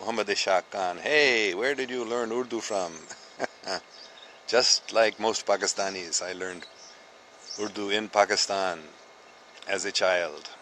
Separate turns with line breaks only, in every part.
Muhammad Ishaq Khan, hey, where did you learn Urdu from? Just like most Pakistanis, I learned Urdu in Pakistan as a child.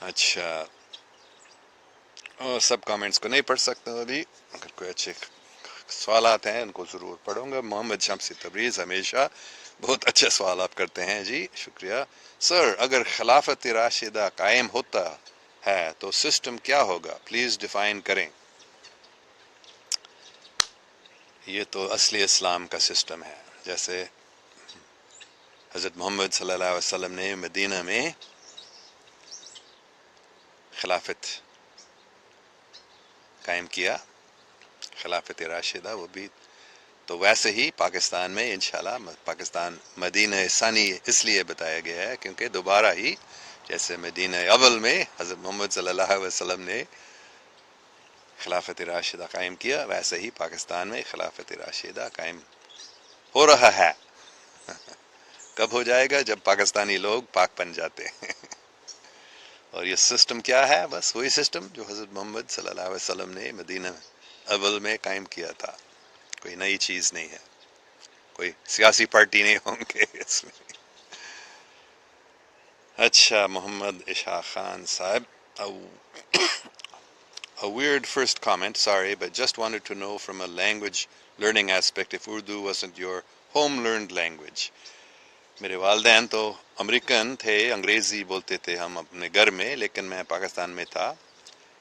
اچھا، اور سب comments کو نہیں پڑھ سکتا ابھی، اگر کوئی اچھے سوالات ہیں ان کو ضرور پڑھوں گا. محمد شمسی تبریز ہمیشہ بہت اچھے سوال آپ کرتے ہیں جی، شکریہ. سر، اگر خلافت راشدہ قائم ہوتا ہے تو سسٹم کیا ہوگا، پلیز ڈیفائن کریں. یہ تو اصلی اسلام کا سسٹم ہے. جیسے حضرت محمد صلی اللہ علیہ وسلم نے مدینہ میں خلافت قائم کیا، خلافت راشدہ، وہ بھی تو ویسے ہی پاکستان میں انشاءاللہ، پاکستان مدینہ ثانی اس لیے بتایا گیا ہے کیونکہ دوبارہ ہی جیسے مدینہ اول میں حضرت محمد صلی اللہ علیہ وسلم نے خلافت راشدہ قائم کیا، ویسے ہی پاکستان میں خلافت راشدہ قائم ہو رہا ہے. کب ہو جائے گا؟ جب پاکستانی لوگ پاک بن جاتے ہیں. اور یہ سسٹم کیا ہے؟ بس وہی سسٹم جو حضرت محمد صلی اللہ علیہ وسلم نے مدینہ اول میں قائم کیا تھا، کوئی نئی چیز نہیں ہے، کوئی سیاسی پارٹی نہیں ہوں گے اس میں. اچھا، محمد اشاق خان صاحب، a weird first comment, sorry, but just wanted to know from a language learning aspect if Urdu wasn't your home learned language. میرے والدین تو امریکن تھے، انگریزی بولتے تھے ہم اپنے گھر میں، لیکن میں پاکستان میں تھا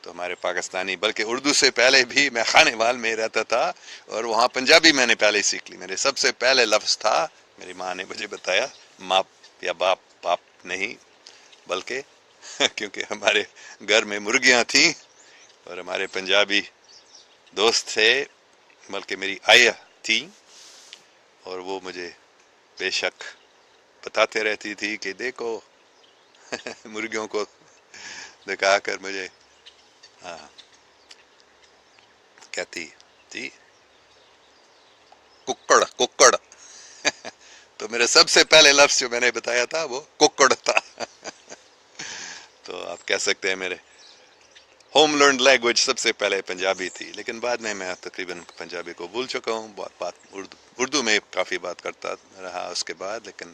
تو ہمارے پاکستانی، بلکہ اردو سے پہلے بھی میں خانے وال میں رہتا تھا اور وہاں پنجابی میں نے پہلے سیکھ لی. میرے سب سے پہلے لفظ تھا، میری ماں نے مجھے بتایا، ماپ یا باپ، باپ نہیں بلکہ کیونکہ ہمارے گھر میں مرغیاں تھیں اور ہمارے پنجابی دوست تھے، بلکہ میری آیا تھی اور وہ مجھے بے شک بتاتے رہتی تھی کہ دیکھو مرغیوں کو دکھا کر مجھے کہتی تھی ککڑ ککڑ. تو میرے سب سے پہلے لفظ جو میں نے بتایا تھا وہ ککڑ تھا. تو آپ کہہ سکتے ہیں میرے ہوم لرنڈ لینگویج سب سے پہلے پنجابی تھی، لیکن بعد میں تقریباً پنجابی کو بھول چکا ہوں. بات اردو میں کافی بات کرتا رہا اس کے بعد، لیکن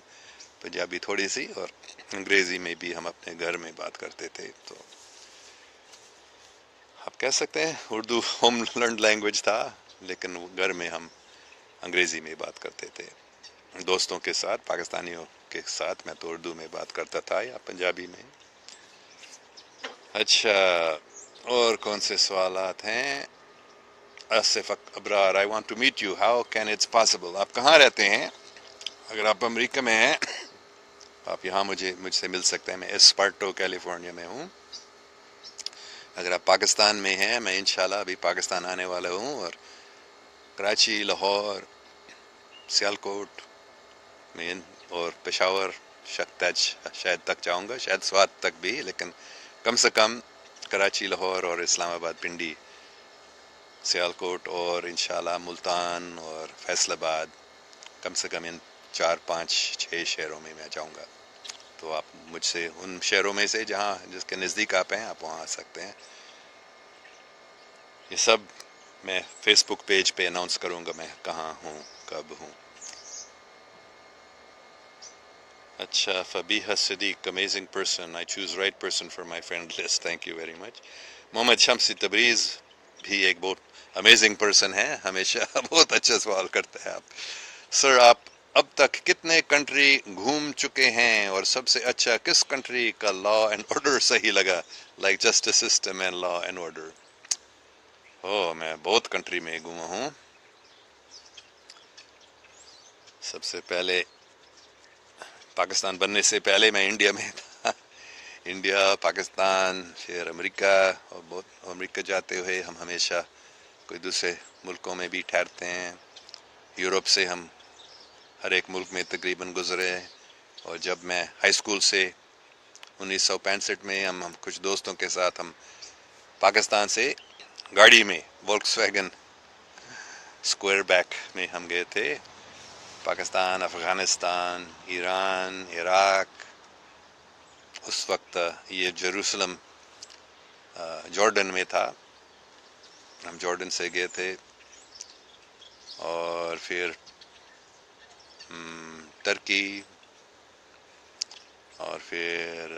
پنجابی تھوڑی سی، اور انگریزی میں بھی ہم اپنے گھر میں بات کرتے تھے. تو آپ کہہ سکتے ہیں اردو ہوم لرنڈ لینگویج تھا، لیکن گھر میں ہم انگریزی میں بات کرتے تھے دوستوں کے ساتھ، پاکستانیوں کے ساتھ میں تو اردو میں بات کرتا تھا یا پنجابی میں. اچھا، اور کون سے سوالات ہیں؟ آصف ابرار، I want to meet you. How can it's possible؟ آپ کہاں رہتے ہیں؟ اگر آپ امریکہ میں ہیں آپ یہاں مجھ سے مل سکتے ہیں. میں اسپارٹو کیلیفورنیا میں ہوں. اگر آپ پاکستان میں ہیں، میں انشاءاللہ ابھی پاکستان آنے والا ہوں اور کراچی، لاہور، سیالکوٹ میں اور پشاور شاید تک جاؤں گا، شاید سوات تک بھی، لیکن کم سے کم کراچی، لاہور اور اسلام آباد، پنڈی، سیالکوٹ اور انشاءاللہ ملتان اور فیصل آباد، کم سے کم ان 4 5 6 شہروں میں میں جاؤں گا. تو آپ مجھ سے ان شہروں میں سے جس کے نزدیک آپ ہیں آپ وہاں آ سکتے ہیں. یہ سب میں فیس بک پیج پہ اناؤنس کروں گا میں کہاں ہوں، کب ہوں. اچھا، Fabiha Siddique, amazing person, I choose right person for my friend list, thank you very much. Muhammad Shamsi Tabrez بھی ایک بہت امیزنگ پرسن ہے، ہمیشہ بہت اچھا سوال کرتا ہے. آپ سر، آپ اب تک کتنے کنٹری گھوم چکے ہیں اور سب سے اچھا کس کنٹری کا لا اینڈ آرڈر صحیح لگا، like justice system and law and order? میں بہت کنٹری میں گھوما ہوں. سب سے پہلے پاکستان بننے سے پہلے میں انڈیا میں تھا. انڈیا، پاکستان، پھر امریکہ، اور بہت امریکہ جاتے ہوئے ہم ہمیشہ کوئی دوسرے ملکوں میں بھی ٹھہرتے ہیں. یورپ سے ہم ہر ایک ملک میں تقریباً گزرے. اور جب میں ہائی اسکول سے 1965 میں ہم کچھ دوستوں کے ساتھ ہم پاکستان سے گاڑی میں وولکس ویگن اسکوائر بیک میں ہم گئے تھے پاکستان، افغانستان، ایران، عراق. اس وقت یہ جیروسلم جارڈن میں تھا، ہم جارڈن سے گئے تھے. اور پھر ترکی، اور پھر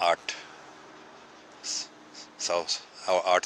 8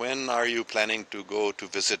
when are you planning to go to visit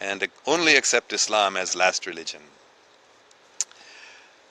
and only accept Islam as last religion?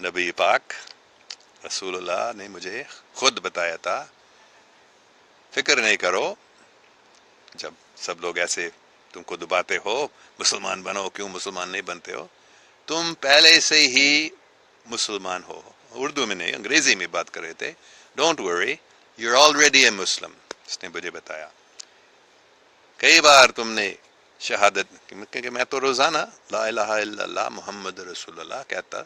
نبی پاک رسول اللہ نے مجھے خود بتایا تھا، فکر نہیں کرو جب سب لوگ ایسے تم کو دباتے ہو مسلمان بنو، کیوں مسلمان نہیں بنتے ہو، تم پہلے سے ہی مسلمان ہو. اردو میں نہیں، انگریزی میں بات کر رہے تھے. Don't worry, you are already a Muslim. اس نے مجھے بتایا کئی بار تم نے شہادت، کیونکہ میں تو روزانہ لا الہ الا اللہ محمد رسول اللہ کہتا،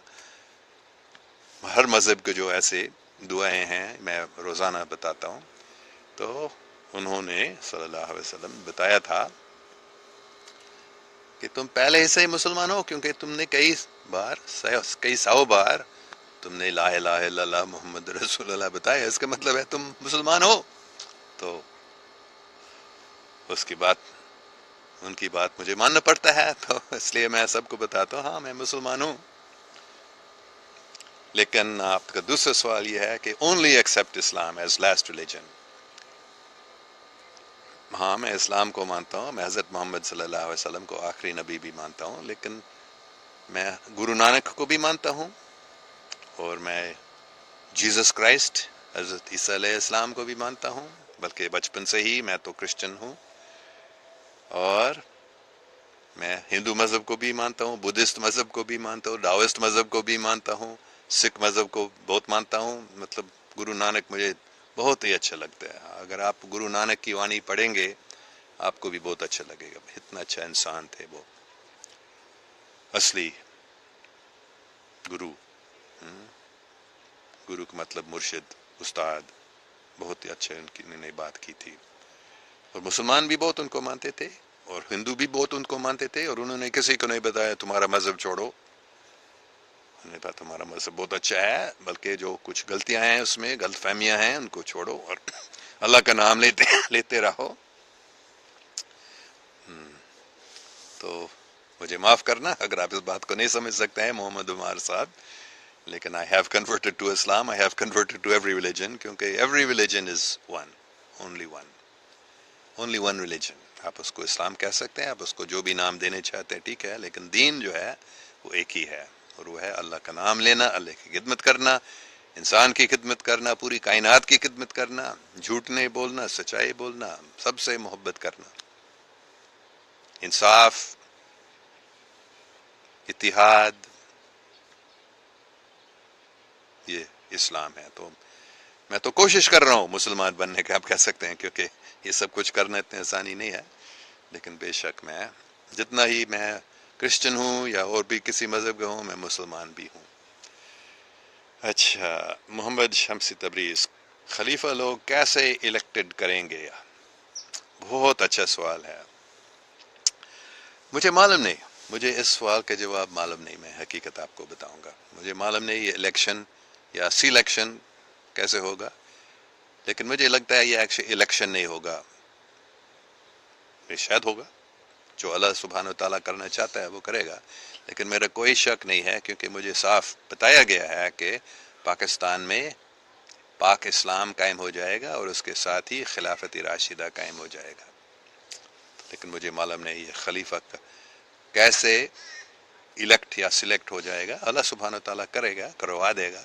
ہر مذہب کے جو ایسے دعائیں ہیں میں روزانہ بتاتا ہوں. تو انہوں نے صلی اللہ علیہ وسلم بتایا تھا کہ تم پہلے سے ہی مسلمان ہو، کیونکہ تم نے کئی سو بار تم نے لا الہ الا اللہ محمد رسول اللہ بتایا، اس کا مطلب ہے تم مسلمان ہو. تو اس کی بات، ان کی بات مجھے ماننا پڑتا ہے، تو اس لیے میں سب کو بتاتا ہوں ہاں میں مسلمان ہوں. لیکن آپ کا دوسرا سوال یہ ہے کہ only accept Islam as last religion. ہاں میں اسلام کو مانتا ہوں، میں حضرت محمد صلی اللہ علیہ وسلم کو آخری نبی بھی مانتا ہوں، لیکن میں گرو نانک کو بھی مانتا ہوں، اور میں جیزس کرائسٹ حضرت عیسیٰ علیہ السلام کو بھی مانتا ہوں، بلکہ بچپن سے ہی میں تو کرسچن ہوں. اور میں ہندو مذہب کو بھی مانتا ہوں، بدھسٹ مذہب کو بھی مانتا ہوں، ڈاوسٹ مذہب کو بھی مانتا ہوں، سکھ مذہب کو بہت مانتا ہوں. مطلب گرو نانک مجھے بہت ہی اچھا لگتا ہے. اگر آپ گرو نانک کی وانی پڑھیں گے آپ کو بھی بہت اچھا لگے گا. اتنا اچھا انسان تھے وہ، اصلی گرو. گرو کا مطلب مرشد، استاد. بہت ہی اچھے انہوں نے بات کی تھی. اور مسلمان بھی بہت ان کو مانتے تھے، اور ہندو بھی بہت ان کو مانتے تھے، اور انہوں نے کسی کو نہیں بتایا تمہارا مذہب چھوڑو. انہوں نے کہا تمہارا مذہب بہت اچھا ہے، بلکہ جو کچھ غلطیاں ہیں اس میں، غلط فہمیاں ہیں، ان کو چھوڑو اور اللہ کا نام لیتے رہو. تو مجھے معاف کرنا اگر آپ اس بات کو نہیں سمجھ سکتے ہیں محمد عمار صاحب، لیکن I have converted to Islam, I have converted to every religion، کیونکہ every religion is one, only one religion. آپ اس کو اسلام کہہ سکتے ہیں، آپ اس کو جو بھی نام دینے چاہتے ہیں ٹھیک ہے، لیکن دین جو ہے وہ ایک ہی ہے، اور وہ ہے اللہ کا نام لینا، اللہ کی خدمت کرنا، انسان کی خدمت کرنا، پوری کائنات کی خدمت کرنا، جھوٹ نہیں بولنا، سچائی بولنا، سب سے محبت کرنا، انصاف، اتحاد، یہ اسلام ہے. تو میں تو کوشش کر رہا ہوں مسلمان بننے کا، آپ کہہ سکتے ہیں، کیونکہ یہ سب کچھ کرنا اتنی آسانی نہیں ہے. لیکن بے شک میں جتنا ہی میں کرسچن ہوں یا اور بھی کسی مذہب کا ہوں، میں مسلمان بھی ہوں. اچھا، محمد شمسی تبریز، خلیفہ لوگ کیسے الیکٹڈ کریں گے؟ بہت اچھا سوال ہے. مجھے معلوم نہیں، مجھے اس سوال کا جواب معلوم نہیں. میں حقیقت آپ کو بتاؤں گا، مجھے معلوم نہیں یہ الیکشن یا سیلیکشن کیسے ہوگا. لیکن مجھے لگتا ہے یہ الیکشن نہیں ہوگا، یہ شاید ہوگا، جو اللہ سبحانہ و تعالیٰ کرنا چاہتا ہے وہ کرے گا. لیکن میرا کوئی شک نہیں ہے، کیونکہ مجھے صاف بتایا گیا ہے کہ پاکستان میں پاک اسلام قائم ہو جائے گا، اور اس کے ساتھ ہی خلافت راشدہ قائم ہو جائے گا. لیکن مجھے معلوم نہیں یہ خلیفہ کیسے الیکٹ یا سلیکٹ ہو جائے گا، اللہ سبحانہ و تعالیٰ کرے گا، کروا دے گا.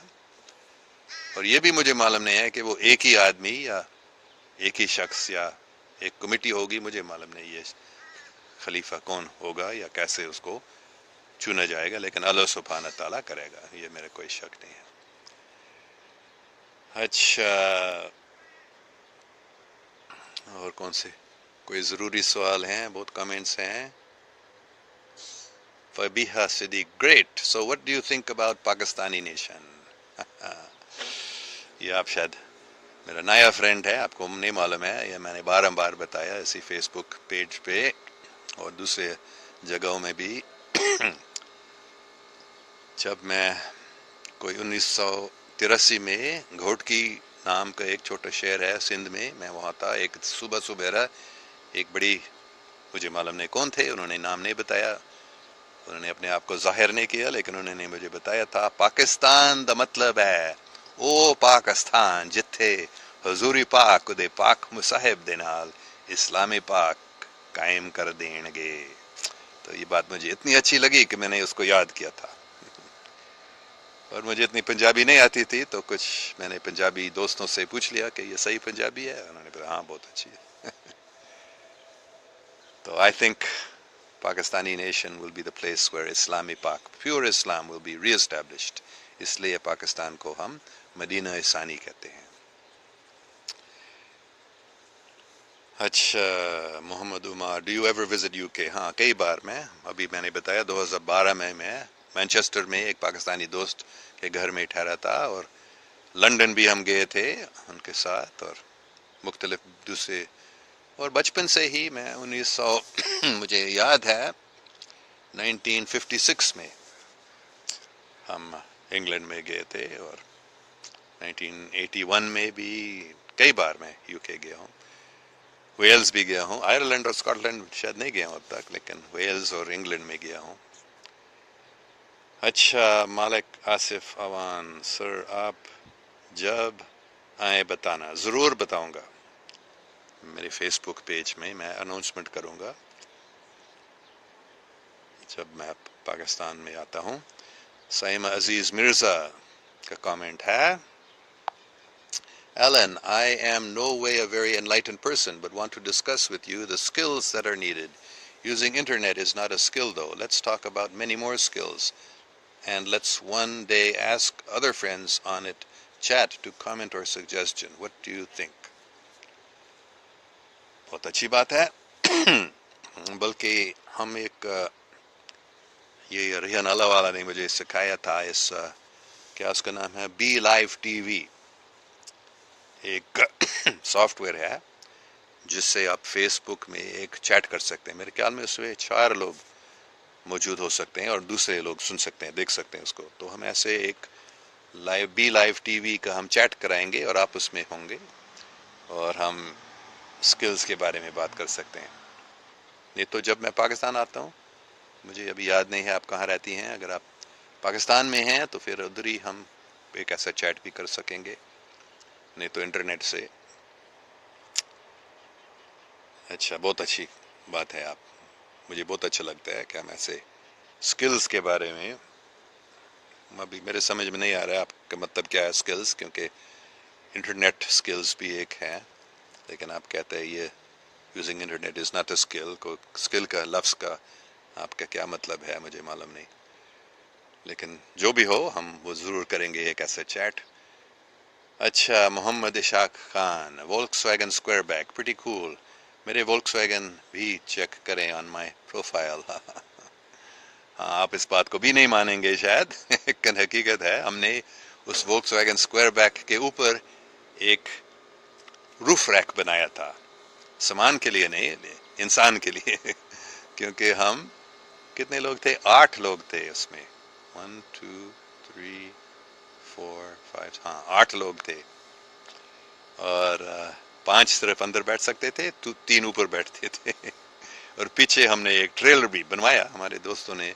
اور یہ بھی مجھے معلوم نہیں ہے کہ وہ ایک ہی آدمی یا ایک ہی شخص یا ایک کمیٹی ہوگی. مجھے معلوم نہیں یہ خلیفہ کون ہوگا یا کیسے اس کو چنا جائے گا، لیکن اللہ سبحانہ تعالیٰ کرے گا، یہ میرا کوئی شک نہیں ہے. اچھا، اور کون سے کوئی ضروری سوال ہیں؟ بہت کمنٹس ہیں. Fabiha Siddique, great. So what do you think about Pakistani nation? یہ آپ شاید میرا نیا فرینڈ ہے، آپ کو نہیں معلوم ہے، یہ میں نے بار بار بتایا اسی فیس بک پیج پہ اور دوسرے جگہوں میں بھی. جب میں کوئی 1983 میں گھوٹکی نام کا ایک چھوٹا شہر ہے سندھ میں وہاں تھا. ایک صبح ایک بڑی، مجھے معلوم نہیں کون تھے، انہوں نے نام نہیں بتایا، انہوں نے اپنے آپ کو ظاہر نہیں کیا، لیکن انہوں نے مجھے بتایا تھا پاکستان دا مطلب ہے او پاکستان جتھے حضوری پاک دے پاک مصاحب دے نال اسلامی پاک قائم کر دیں گے. تو یہ بات مجھے اتنی اچھی لگی کہ میں نے اس کو یاد کیا تھا. اور مجھے اتنی پنجابی نہیں آتی تھی تو کچھ میں نے پنجابی دوستوں سے پوچھ لیا کہ یہ صحیح پنجابی ہے، انہوں نے کہا ہاں بہت اچھی ہے. تو I think Pakistani nation will be the place where اسلامی پاک pure Islam will be reestablished. اس لیے پاکستان کو ہم مدینہ ثانی کہتے ہیں. اچھا Muhammad Ammar, do you ever visit U K? ہاں کئی بار. میں نے بتایا 2012 میں مینچسٹر میں ایک پاکستانی دوست کے گھر میں ٹھہرا تھا، اور لنڈن بھی ہم گئے تھے ان کے ساتھ، اور مختلف دوسرے. اور بچپن سے ہی میں 1900 مجھے یاد ہے 1956 میں ہم انگلینڈ میں گئے تھے، اور 1981 میں بھی کئی بار میں یو کے گیا ہوں. ویلز بھی گیا ہوں. آئرلینڈ اور اسکاٹ لینڈ شاید نہیں گیا ہوں اب تک، لیکن ویلز اور انگلینڈ میں گیا ہوں. اچھا مالک آصف اوان، سر آپ جب آئیں بتانا. ضرور بتاؤں گا، میرے فیس بک پیج میں اناؤنسمنٹ کروں گا جب میں پاکستان میں آتا ہوں. سائمہ عزیز مرزا کا کامنٹ ہے: Alan, I am no way a very enlightened person, but want to discuss with you the skills that are needed. Using internet is not a skill though. Let's talk about many more skills. And let's one day ask other friends on it, chat to comment or suggestion. What do you think? بہت اچھی بات ہے. بلکہ ہم یہ ریحان اللہ والا نے مجھے سکھایا تھا، کیا اس کا نام ہے، بی لائیو ٹی وی. ایک سافٹ ویئر ہے جس سے آپ فیس بک میں ایک چیٹ کر سکتے ہیں. میرے خیال میں اس میں 4 لوگ موجود ہو سکتے ہیں اور دوسرے لوگ سن سکتے ہیں، دیکھ سکتے ہیں اس کو. تو ہم ایسے ایک لائیو ٹی وی کا ہم چیٹ کرائیں گے اور آپ اس میں ہوں گے، اور ہم سکلز کے بارے میں بات کر سکتے ہیں. نہیں تو جب میں پاکستان آتا ہوں، مجھے ابھی یاد نہیں ہے آپ کہاں رہتی ہیں، اگر آپ پاکستان میں ہیں تو پھر ادھر ہی ہم ایک ایسا چیٹ بھی کر سکیں گے، نہیں تو انٹرنیٹ سے. اچھا بہت اچھی بات ہے. مجھے بہت اچھا لگتا ہے کہ ہم ایسے سکلز کے بارے میں، ابھی میرے سمجھ میں نہیں آ رہا ہے آپ کا مطلب کیا ہے سکلز، کیونکہ انٹرنیٹ سکلز بھی ایک ہیں، لیکن آپ کہتے ہیں یہ using internet is not a skill. کو اسکل کا لفظ کا آپ کا کیا مطلب ہے مجھے معلوم نہیں، لیکن جو بھی ہو ہم وہ ضرور کریں گے ایک ایسا چیٹ. اچھا Muhammad Ishaq Khan, Volkswagen square back pretty cool. میرے وولکس ویگن بھی چیک کریں آن مائی پروفائل. ہاں آپ اس بات کو بھی نہیں مانیں گے شاید، لیکن حقیقت ہے ہم نے اس وولکس ویگن اسکوائر بیک کے اوپر ایک روف ریک بنایا تھا، سامان کے لیے نہیں، انسان کے لیے. کیونکہ ہم کتنے لوگ تھے؟ 8 لوگ تھے اس میں. 1 2 3 4 5 ہاں 8 لوگ تھے، اور 5 صرف اندر بیٹھ سکتے تھے، تو 3 اوپر بیٹھتے تھے. اور پیچھے ہم نے ایک ٹریلر بھی بنوایا، ہمارے دوستوں نے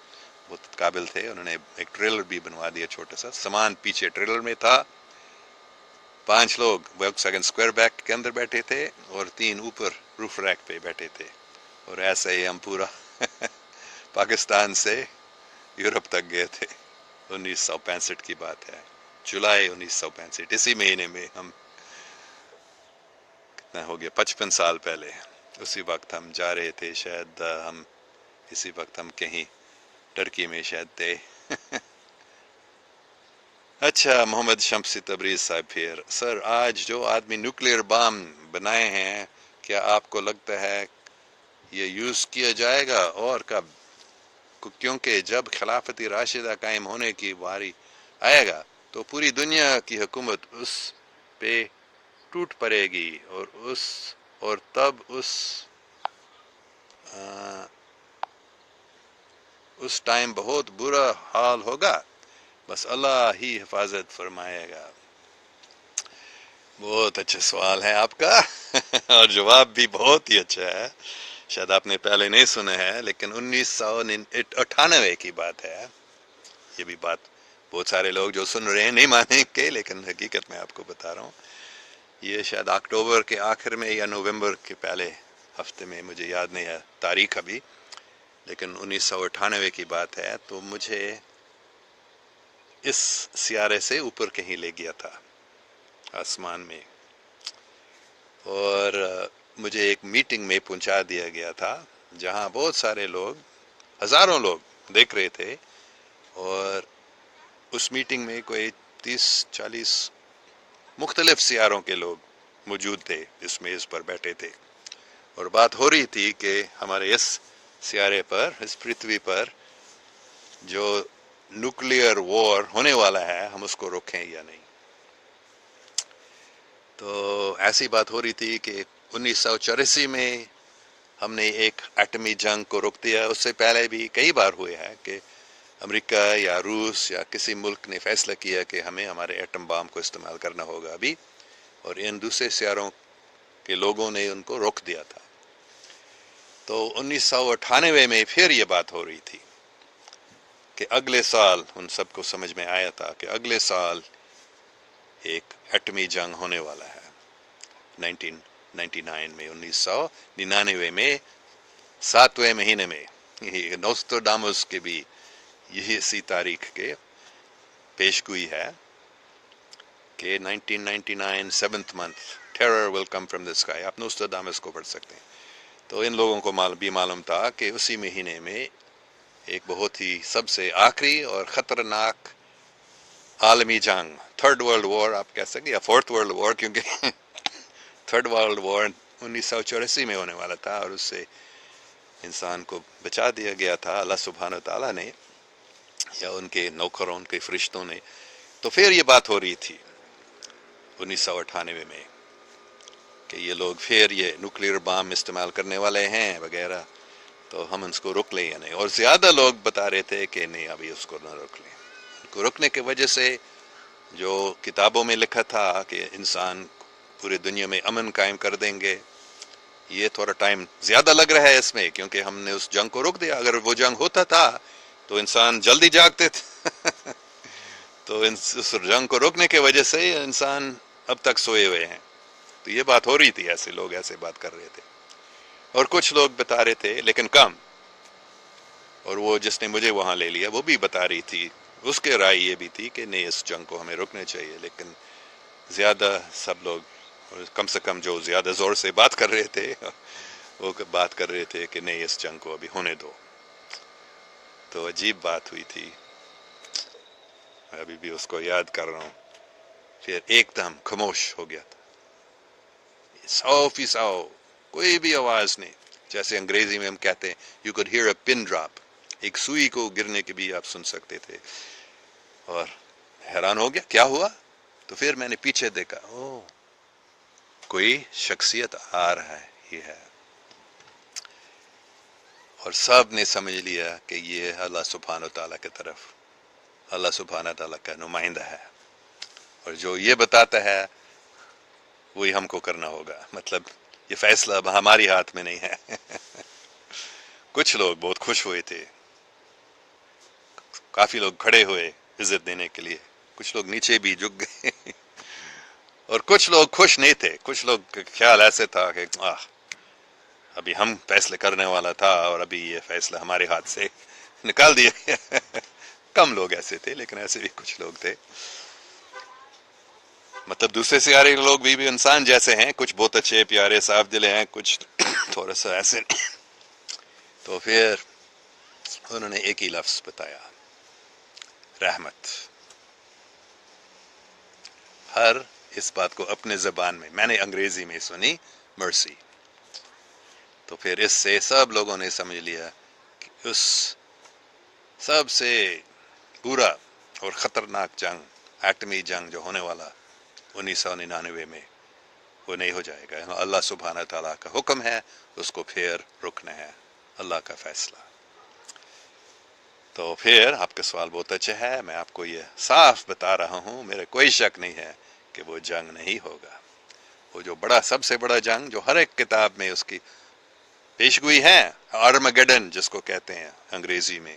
بہت قابل تھے، انہوں نے ایک ٹریلر بھی بنوا دیا چھوٹا سا. سامان پیچھے ٹریلر میں تھا، 5 لوگ وولکس ویگن اسکوائر بیک کے اندر بیٹھے تھے، اور 3 اوپر روف ریک پہ بیٹھے تھے. اور ایسے ہی ہم پورا پاکستان سے یورپ تک گئے تھے. 1965 کی بات ہے، جولائی 1965، اسی مہینے میں. ہم کتنا ہو گیا، 55 سال پہلے. اسی وقت ہم جا رہے تھے، شاید ہم اسی وقت ہم کہیں ٹرکی میں شاید تھے. اچھا محمد شمسی تبریز صاحب پھر: سر آج جو آدمی نیوکلیئر بام بنائے ہیں، کیا آپ کو لگتا ہے یہ یوز کیا جائے گا، اور کب؟ کیونکہ جب خلافت راشدہ قائم ہونے کی باری آئے گا تو پوری دنیا کی حکومت اس پہ ٹوٹ پڑے گی، اور تب اس ٹائم بہت برا حال ہوگا. بس اللہ ہی حفاظت فرمائے گا. بہت اچھا سوال ہے آپ کا اور جواب بھی بہت ہی اچھا ہے. شاید آپ نے پہلے نہیں سنا ہے، لیکن 1998 کی بات ہے. یہ بھی بات بہت سارے لوگ جو سن رہے ہیں نہیں مانیں گے، لیکن حقیقت میں آپ کو بتا رہا ہوں. یہ شاید اکتوبر کے آخر میں یا نومبر کے پہلے ہفتے میں، مجھے یاد نہیں ہے تاریخ ابھی، لیکن 1998 کی بات ہے. تو مجھے اس سیارے سے اوپر کہیں لے گیا تھا آسمان میں، اور مجھے ایک میٹنگ میں پہنچا دیا گیا تھا جہاں بہت سارے لوگ، ہزاروں لوگ دیکھ رہے تھے، اور اس میٹنگ میں کوئی 30-40 مختلف سیاروں کے لوگ موجود تھے، اس میز پر بیٹھے تھے، اور بات ہو رہی تھی کہ ہمارے اس سیارے پر، اس پرتھوی پر جو نیوکلیئر وار ہونے والا ہے ہم اس کو روکیں یا نہیں۔ تو ایسی بات ہو رہی تھی کہ 1984 میں ہم نے ایک ایٹمی جنگ کو روک دیا، اس سے پہلے بھی کئی بار ہوئے ہیں کہ امریکہ یا روس یا کسی ملک نے فیصلہ کیا کہ ہمیں ہمارے ایٹم بام کو استعمال کرنا ہوگا ابھی، اور ان دوسرے سیاروں کے لوگوں نے ان کو روک دیا تھا۔ تو 1998 میں پھر یہ بات ہو رہی تھی کہ اگلے سال ان سب کو سمجھ میں آیا تھا کہ اگلے سال ایک ایٹمی جنگ ہونے والا ہے، 1999 میں، 1999 میں 7ویں مہینے میں۔ یہ نوسترڈامس کے بھی یہی اسی تاریخ کے پیش گوئی ہے کہ 1999 7th month terror will come from the sky۔ آپ نوسترڈامس کو پڑھ سکتے ہیں۔ تو ان لوگوں کو بھی معلوم تھا کہ اسی مہینے میں ایک بہت ہی سب سے آخری اور خطرناک عالمی جنگ، تھرڈ ورلڈ وار آپ کہہ سکیں، یا فورتھ ورلڈ وار، کیونکہ تھرڈ ورلڈ وار 1984 میں ہونے والا تھا، اور اس سے انسان کو بچا دیا گیا تھا اللہ سبحانہ تعالیٰ نے، یا ان کے نوکروں، ان کے فرشتوں نے۔ تو پھر یہ بات ہو رہی تھی 1998 میں کہ یہ لوگ پھر یہ نیوکلیئر بام استعمال کرنے والے ہیں وغیرہ، تو ہم اس کو روک لیں یا نہیں۔ اور زیادہ لوگ بتا رہے تھے کہ نہیں، ابھی اس کو نہ روک لیں۔ ان کو روکنے کی وجہ سے جو کتابوں میں لکھا تھا کہ انسان پوری دنیا میں امن قائم کر دیں گے، یہ تھوڑا ٹائم زیادہ لگ رہا ہے اس میں، کیونکہ ہم نے اس جنگ کو روک دیا۔ اگر وہ جنگ ہوتا تھا تو انسان جلدی جاگتے تھے تو اس جنگ کو روکنے کی وجہ سے انسان اب تک سوئے ہوئے ہیں۔ تو یہ بات ہو رہی تھی، ایسے لوگ ایسے بات کر رہے تھے، اور کچھ لوگ بتا رہے تھے لیکن کم، اور وہ جس نے مجھے وہاں لے لیا وہ بھی بتا رہی تھی، اس کے رائے یہ بھی تھی کہ نہیں، اس جنگ کو ہمیں روکنا چاہیے۔ لیکن زیادہ سب لوگ، کم سے کم جو زیادہ زور سے بات کر رہے تھے، وہ بات کر رہے تھے کہ نہیں، اس جنگ کو ابھی ہونے دو۔ تو عجیب بات ہوئی تھی، ابھی بھی اس کو یاد کر رہا ہوں۔ پھر ایک دم خاموش ہو گیا تھا، 100% کوئی بھی آواز نہیں، جیسے انگریزی میں ہم کہتے ہیں you could hear a pin drop, ایک سوئی کو گرنے کی بھی آپ سن سکتے تھے۔ اور حیران ہو گیا کیا ہوا، تو پھر میں نے پیچھے دیکھا، او کوئی شخصیت آ رہا ہے، یہ ہے، اور سب نے سمجھ لیا کہ یہ اللہ سبحانہ تعالیٰ کی طرف، اللہ سبحانہ تعالیٰ کا نمائندہ ہے، اور جو یہ بتاتا ہے وہی ہم کو کرنا ہوگا۔ مطلب یہ فیصلہ اب ہماری ہاتھ میں نہیں ہے۔ کچھ لوگ بہت خوش ہوئے تھے، کافی لوگ کھڑے ہوئے عزت دینے کے لیے، کچھ لوگ نیچے بھی جھک گئے اور کچھ لوگ خوش نہیں تھے، کچھ لوگ کا خیال ایسے تھا کہ ابھی ہم فیصلے کرنے والا تھا اور ابھی یہ فیصلہ ہمارے ہاتھ سے نکال دیا گیا۔ کم لوگ ایسے تھے، لیکن ایسے بھی کچھ لوگ تھے۔ مطلب دوسرے سیارے کے لوگ بھی انسان جیسے ہیں، کچھ بہت اچھے پیارے صاف دل ہیں، کچھ تھوڑا سا ایسے۔ تو پھر انہوں نے ایک ہی لفظ بتایا، رحمت۔ ہر اس بات کو اپنے زبان میں نے انگریزی میں سنی، مرسی۔ تو پھر اس سے سب لوگوں نے سمجھ لیا کہ اس سب سے برا اور خطرناک جنگ، ایٹمی جنگ جو ہونے والا 1999 میں، وہ نہیں ہو جائے گا۔ اللہ سبحانہ تعالیٰ کا حکم ہے، اس کو پھر رکنا ہے، اللہ کا فیصلہ۔ تو پھر آپ کا سوال بہت اچھا ہے، میں آپ کو یہ صاف بتا رہا ہوں، میرا کوئی شک نہیں ہے کہ وہ جنگ نہیں ہوگا۔ وہ جو بڑا، سب سے بڑا جنگ جو ہر ایک کتاب میں اس کی پیش گوئی ہے، آرمگیڈن جس کو کہتے ہیں انگریزی میں،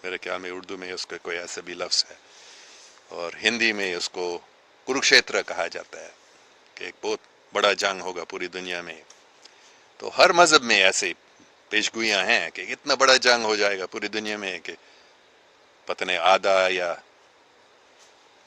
میرے خیال میں اردو میں اس کا کوئی ایسا بھی لفظ ہے، اور ہندی میں اس کو کروکشیتر کہا جاتا ہے، کہ ایک بہت بڑا جنگ ہوگا پوری دنیا میں۔ تو ہر مذہب میں ایسے پیش گوئیاں ہیں کہ اتنا بڑا جنگ ہو جائے گا پوری دنیا میں کہ پتہ نہیں آدھا یا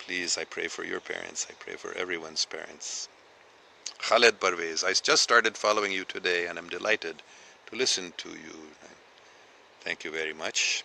Please, I pray for your parents. I pray for everyone's parents. Khaled Parvez, I just started following you today and I'm delighted to listen to you. Thank you very much.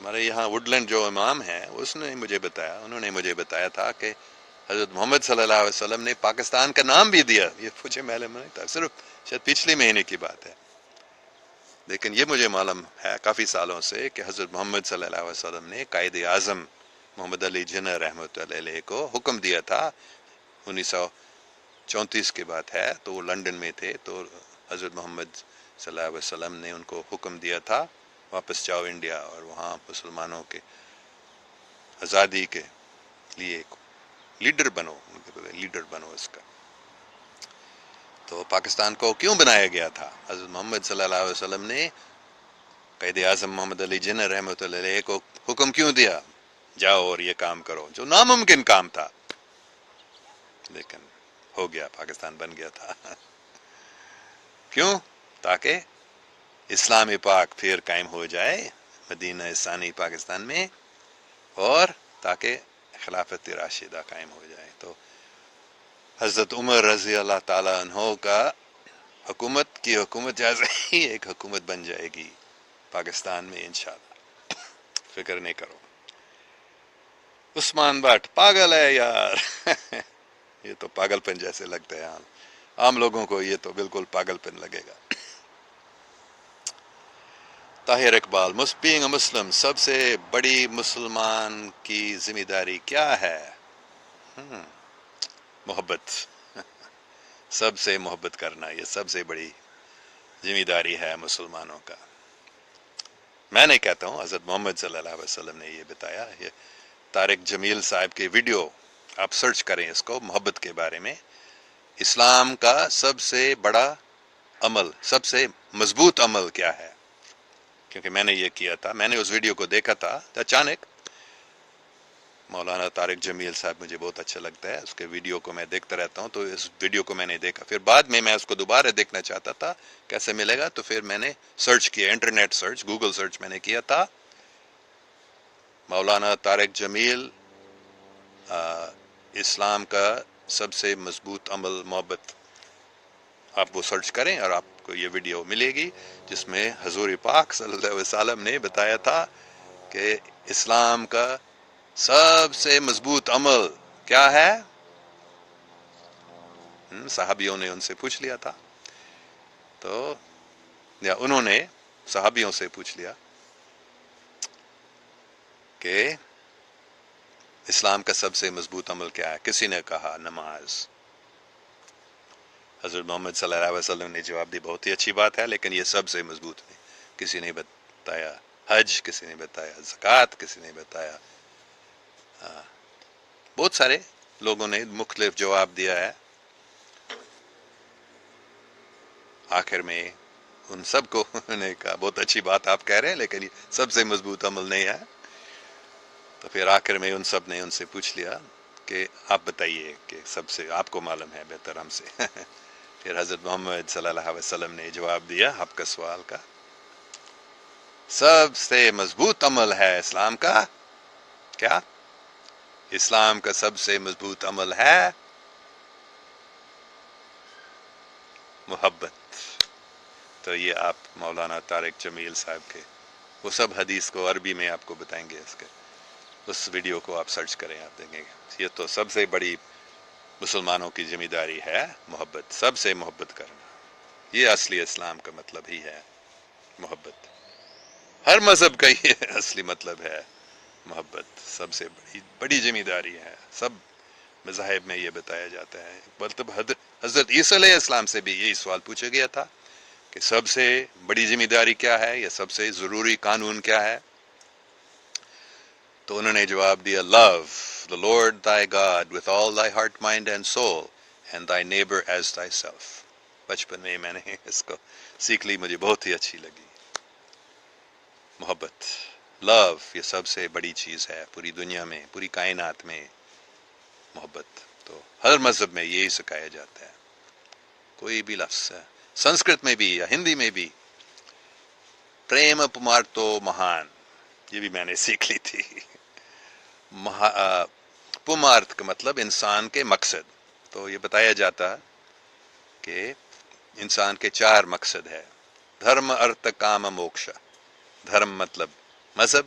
ہمارے یہاں وڈلینڈ جو امام ہیں انہوں نے مجھے بتایا تھا کہ حضرت محمد صلی اللہ علیہ وسلم نے پاکستان کا نام بھی دیا. یہ مجھے معلوم نہیں تھا، صرف شاید پچھلے مہینے کی بات ہے، لیکن یہ مجھے معلوم ہے کافی سالوں سے کہ حضرت محمد صلی اللہ علیہ وسلم نے قائد اعظم محمد علی جناح رحمۃ اللہ علیہ کو حکم دیا تھا. 1934 کی بات ہے، تو وہ لندن میں تھے، تو حضرت محمد صلی اللہ علیہ وسلم نے ان کو حکم دیا تھا واپس جاؤ انڈیا اور وہاں مسلمانوں کے آزادی کے لیے ایک لیڈر بنو اس کا. تو پاکستان کو کیوں بنایا گیا تھا؟ حضرت محمد صلی اللہ علیہ وسلم نے قائد اعظم محمد علی جناح رحمۃ اللہ علیہ کو حکم کیوں دیا؟ جاؤ اور یہ کام کرو، جو ناممکن کام تھا، لیکن ہو گیا، پاکستان بن گیا تھا. کیوں؟ تاکہ اسلام پاک پھر قائم ہو جائے مدینہ ثانی پاکستان میں، اور تاکہ خلافت راشدہ قائم ہو جائے. تو حضرت عمر رضی اللہ تعالیٰ عنہ کا حکومت جیسے ہی ایک حکومت بن جائے گی پاکستان میں انشاءاللہ، فکر نہیں کرو. عثمان بٹ پاگل ہے یار. یہ تو پاگل پن جیسے لگتا ہے، عام لوگوں کو یہ تو بالکل پاگل پن لگے گا. طاہر اقبال، بینگ اے مسلم، سب سے بڑی مسلمان کی ذمہ داری کیا ہے؟ محبت. سب سے محبت کرنا، یہ سب سے بڑی ذمہ داری ہے مسلمانوں کا. میں نہیں کہتا ہوں، حضرت محمد صلی اللہ علیہ وسلم نے یہ بتایا. یہ طارق جمیل صاحب کے ویڈیو آپ سرچ کریں اس کو، محبت کے بارے میں. اسلام کا سب سے بڑا عمل، سب سے مضبوط عمل کیا ہے؟ کیونکہ میں نے یہ کیا تھا، میں نے اس ویڈیو کو دیکھا تھا اچانک. مولانا طارق جمیل صاحب مجھے بہت اچھا لگتا ہے، اس کے ویڈیو کو میں دیکھتا رہتا ہوں. تو اس ویڈیو کو میں نے دیکھا، پھر بعد میں اس کو دوبارہ دیکھنا چاہتا تھا کیسے ملے گا، تو پھر میں نے سرچ کیا، انٹرنیٹ سرچ، گوگل سرچ میں نے کیا تھا، مولانا طارق جمیل اسلام کا سب سے مضبوط عمل محبت. آپ وہ سرچ کریں اور آپ کو یہ ویڈیو ملے گی جس میں حضور پاک صلی اللہ علیہ وسلم نے بتایا تھا کہ اسلام کا سب سے مضبوط عمل کیا ہے. صحابیوں نے ان سے پوچھ لیا تھا، تو یا انہوں نے صحابیوں سے پوچھ لیا کہ اسلام کا سب سے مضبوط عمل کیا ہے. کسی نے کہا نماز. حضرت محمد صلی اللہ علیہ وسلم نے جواب دی، بہت ہی اچھی بات ہے، لیکن یہ سب سے مضبوط نہیں. کسی نے بتایا حج، کسی نے بتایا زکوٰۃ، کسی نے بتایا، بہت سارے لوگوں نے مختلف جواب دیا ہے. آخر میں ان سب کو نے کہا بہت اچھی بات آپ کہہ رہے ہیں، لیکن یہ سب سے مضبوط عمل نہیں ہے. تو پھر آخر میں ان سے پوچھ لیا کہ آپ بتائیے کہ سب سے آپ کو معلوم ہے بہتر ہم سے. پھر حضرت محمد صلی اللہ علیہ وسلم نے جواب دیا آپ کا سوال کا، سب سے مضبوط عمل ہے اسلام کا کیا؟ اسلام کا سب سے مضبوط عمل ہے محبت. تو یہ آپ مولانا طارق جمیل صاحب کے وہ سب حدیث کو عربی میں آپ کو بتائیں گے، اس ویڈیو کو آپ سرچ کریں، آپ دیکھیں گے. یہ تو سب سے بڑی مسلمانوں کی ذمہ داری ہے، محبت، سب سے محبت کرنا. یہ اصلی اسلام کا مطلب ہی ہے، محبت. ہر مذہب کا یہ اصلی مطلب ہے، محبت. سب سے بڑی ذمہ داری ہے. سب مذاہب میں یہ بتایا جاتا ہے. مطلب حضرت عیسیٰ علیہ السلام سے بھی یہی سوال پوچھا گیا تھا کہ سب سے بڑی ذمہ داری کیا ہے، یا سب سے ضروری قانون کیا ہے؟ تو انہوں نے جواب دیا، love the Lord thy God with all thy heart, mind and soul, and thy neighbor as thyself. بچپن میں نے اس کو سیکھ لی، مجھے بہت ہی اچھی لگی. محبت، لو، یہ سب سے بڑی چیز ہے پوری دنیا میں، پوری کائنات میں، محبت. تو ہر مذہب میں یہی سکھایا جاتا ہے. کوئی بھی لفظ ہے، سنسکرت میں بھی یا ہندی میں بھی، پریم پمارتو مہان، یہ بھی میں نے سیکھ لی تھی. پمارتھ کا مطلب انسان کے مقصد. تو یہ بتایا جاتا کہ انسان کے 4 مقصد ہے، دھرم ارتھ کام موکشا. دھرم مطلب مذہب،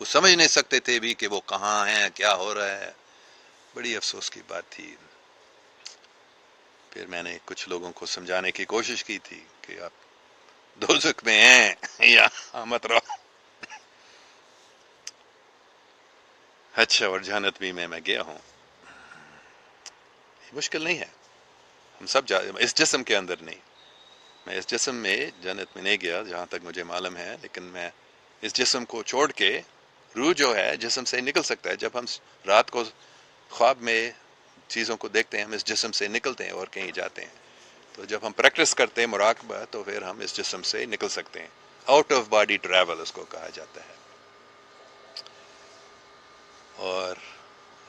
وہ سمجھ نہیں سکتے تھے بھی کہ وہ کہاں ہیں، کیا ہو رہا ہے. بڑی افسوس کی بات تھی. پھر میں نے کچھ لوگوں کو سمجھانے کی کوشش کی تھی کہ آپ دوزخ میں ہیں یا مت رہو. اچھا، اور جہنت میں گیا ہوں. مشکل نہیں ہے، ہم سب اس جسم کے اندر نہیں. میں اس جسم میں جنت میں نہیں گیا جہاں تک مجھے معلوم ہے، لیکن میں اس جسم کو چھوڑ کے، روح جو ہے جسم سے نکل سکتا ہے. جب ہم رات کو خواب میں چیزوں کو دیکھتے ہیں، ہم اس جسم سے نکلتے ہیں اور کہیں جاتے ہیں. تو جب ہم پریکٹس کرتے ہیں مراقبہ، تو پھر ہم اس جسم سے نکل سکتے ہیں. آؤٹ آف باڈی ٹریول اس کو کہا جاتا ہے. اور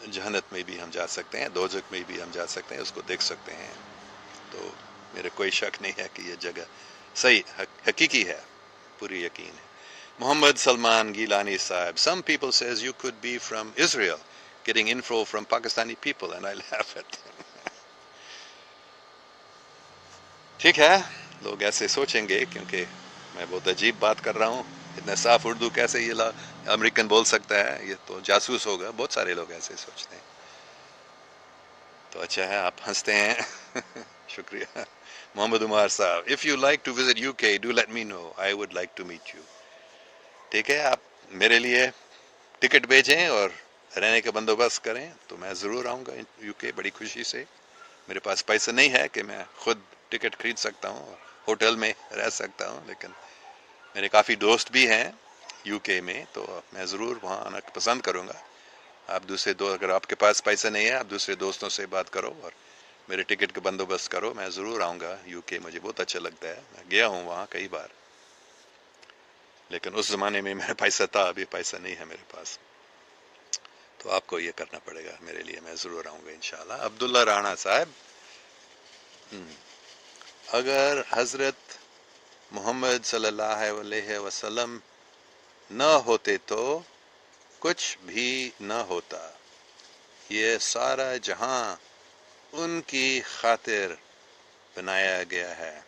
جہنت میں بھی ہم جا سکتے ہیں، دوزخ میں بھی ہم جا سکتے ہیں، اس کو دیکھ سکتے ہیں. تو میرے کوئی شک نہیں ہے کہ یہ جگہ صحیح حقیقی ہے، پوری یقین ہے. محمد سلمان گیلانی صاحب, some people says you could be from Israel getting info from Pakistani people and I laugh at them. ٹھیک ہے، لوگ ایسے سوچیں گے کیونکہ میں بہت عجیب بات کر رہا ہوں. اتنا صاف اردو کیسے یہ امریکن بول سکتا ہے، یہ تو جاسوس ہوگا. بہت سارے لوگ ایسے سوچتے ہیں. تو اچھا ہے آپ ہنستے ہیں. شکریہ. محمد عمار صاحب, if you like to visit UK do let me know, I would like to meet you. ٹھیک ہے، آپ میرے لیے ٹکٹ بھیجیں اور رہنے کا بندوبست کریں تو میں ضرور آؤں گا یو کے بڑی خوشی سے. میرے پاس پیسے نہیں ہے کہ میں خود ٹکٹ خرید سکتا ہوں اور ہوٹل میں رہ سکتا ہوں، لیکن میرے کافی دوست بھی ہیں یو کے میں، تو میں ضرور وہاں آنا پسند کروں گا. آپ اگر آپ کے پاس پیسے نہیں ہے، آپ دوسرے دوستوں سے بات کرو اور میرے ٹکٹ کا بندوبست کرو. میں ضرور آؤں گا یو کے، مجھے بہت اچھا لگتا ہے. میں گیا ہوں وہاں کئی بار، لیکن اس زمانے میں میرا پیسہ تھا، ابھی پیسہ نہیں ہے میرے پاس. تو آپ کو یہ کرنا پڑے گا میرے لیے. میں ضرور آؤں گا انشاءاللہ. عبداللہ رانا صاحب, اگر حضرت محمد صلی اللہ علیہ وسلم نہ ہوتے تو کچھ بھی نہ ہوتا. یہ سارا جہاں ان کی خاطر بنایا گیا ہے.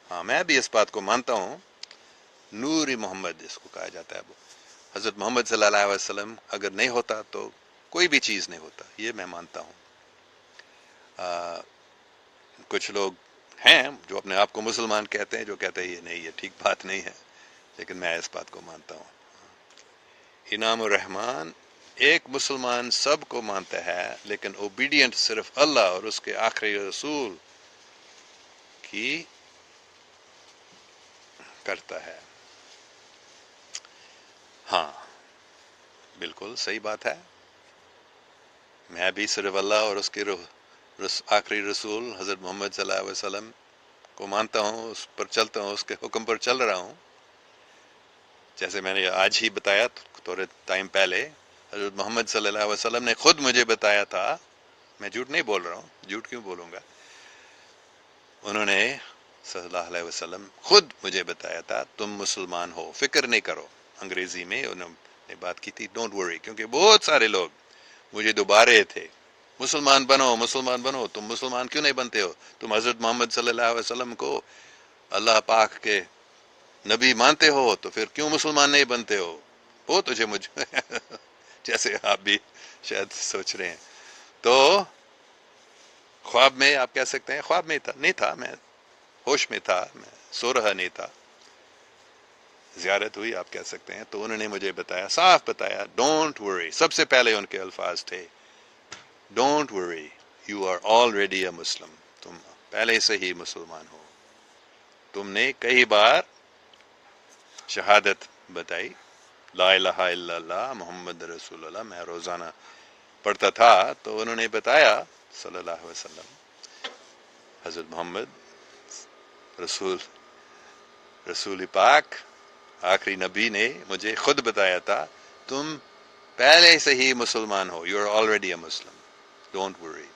ہاں، میں بھی اس بات کو مانتا ہوں. نور محمد اس کو کہا جاتا ہے. حضرت محمد صلی اللہ علیہ وسلم اگر نہیں ہوتا تو کوئی بھی چیز نہیں ہوتا، یہ میں مانتا ہوں. کچھ لوگ ہیں جو اپنے آپ کو مسلمان کہتے ہیں، جو کہتے ہیں یہ نہیں، یہ ٹھیک بات نہیں ہے، لیکن میں اس بات کو مانتا ہوں. انعام الرحمان, ایک مسلمان سب کو مانتا ہے لیکن اوبیڈینٹ صرف اللہ اور اس کے آخری رسول کی کرتا ہے. ہاں بالکل صحیح بات ہے. میں بھی صرف اللہ اور اس کے آخری رسول حضرت محمد صلی اللہ علیہ وسلم کو مانتا ہوں، اس پر چلتا ہوں، اس کے حکم پر چل رہا ہوں. جیسے میں نے آج ہی بتایا تھوڑے ٹائم پہلے، حضرت محمد صلی اللہ علیہ وسلم نے خود مجھے بتایا تھا. میں جھوٹ نہیں بول رہا ہوں، جھوٹ کیوں بولوں گا. انہوں نے صلی اللہ علیہ وسلم خود مجھے بتایا تھا تم مسلمان ہو، فکر نہیں کرو. انگریزی میں انہوں نے بات کی تھی، ڈونٹ وری، کیونکہ بہت سارے لوگ مجھے دوبا رہے تھے، مسلمان بنو، مسلمان بنو. تم مسلمان کیوں نہیں بنتے ہو؟ تم حضرت محمد صلی اللہ علیہ وسلم کو اللہ پاک کے نبی مانتے ہو، تو پھر کیوں مسلمان نہیں بنتے ہو؟ وہ تجھے جیسے آپ بھی شاید سوچ رہے ہیں. تو خواب میں آپ کہہ سکتے ہیں، خواب میں نہیں تھا، میں ہوش میں تھا، میں سو رہا نہیں تھا. زیارت ہوئی آپ کہہ سکتے ہیں. تو انہوں نے مجھے بتایا، صاف بتایا، ڈونٹ وری. سب سے پہلے ان کے الفاظ تھے، don't worry, you are already a Muslim. تم پہلے سے ہی مسلمان ہو. تم نے کئی بار شہادت بتائی، لا الہ الا اللہ محمد رسول اللہ، میں روزانہ پڑھتا تھا. تو انہوں نے بتایا صلی اللہ علیہ وسلم، حضرت محمد رسول پاک آخری نبی نے مجھے خود بتایا تھا، تم پہلے سے ہی مسلمان ہو. You are already a Muslim, don't worry.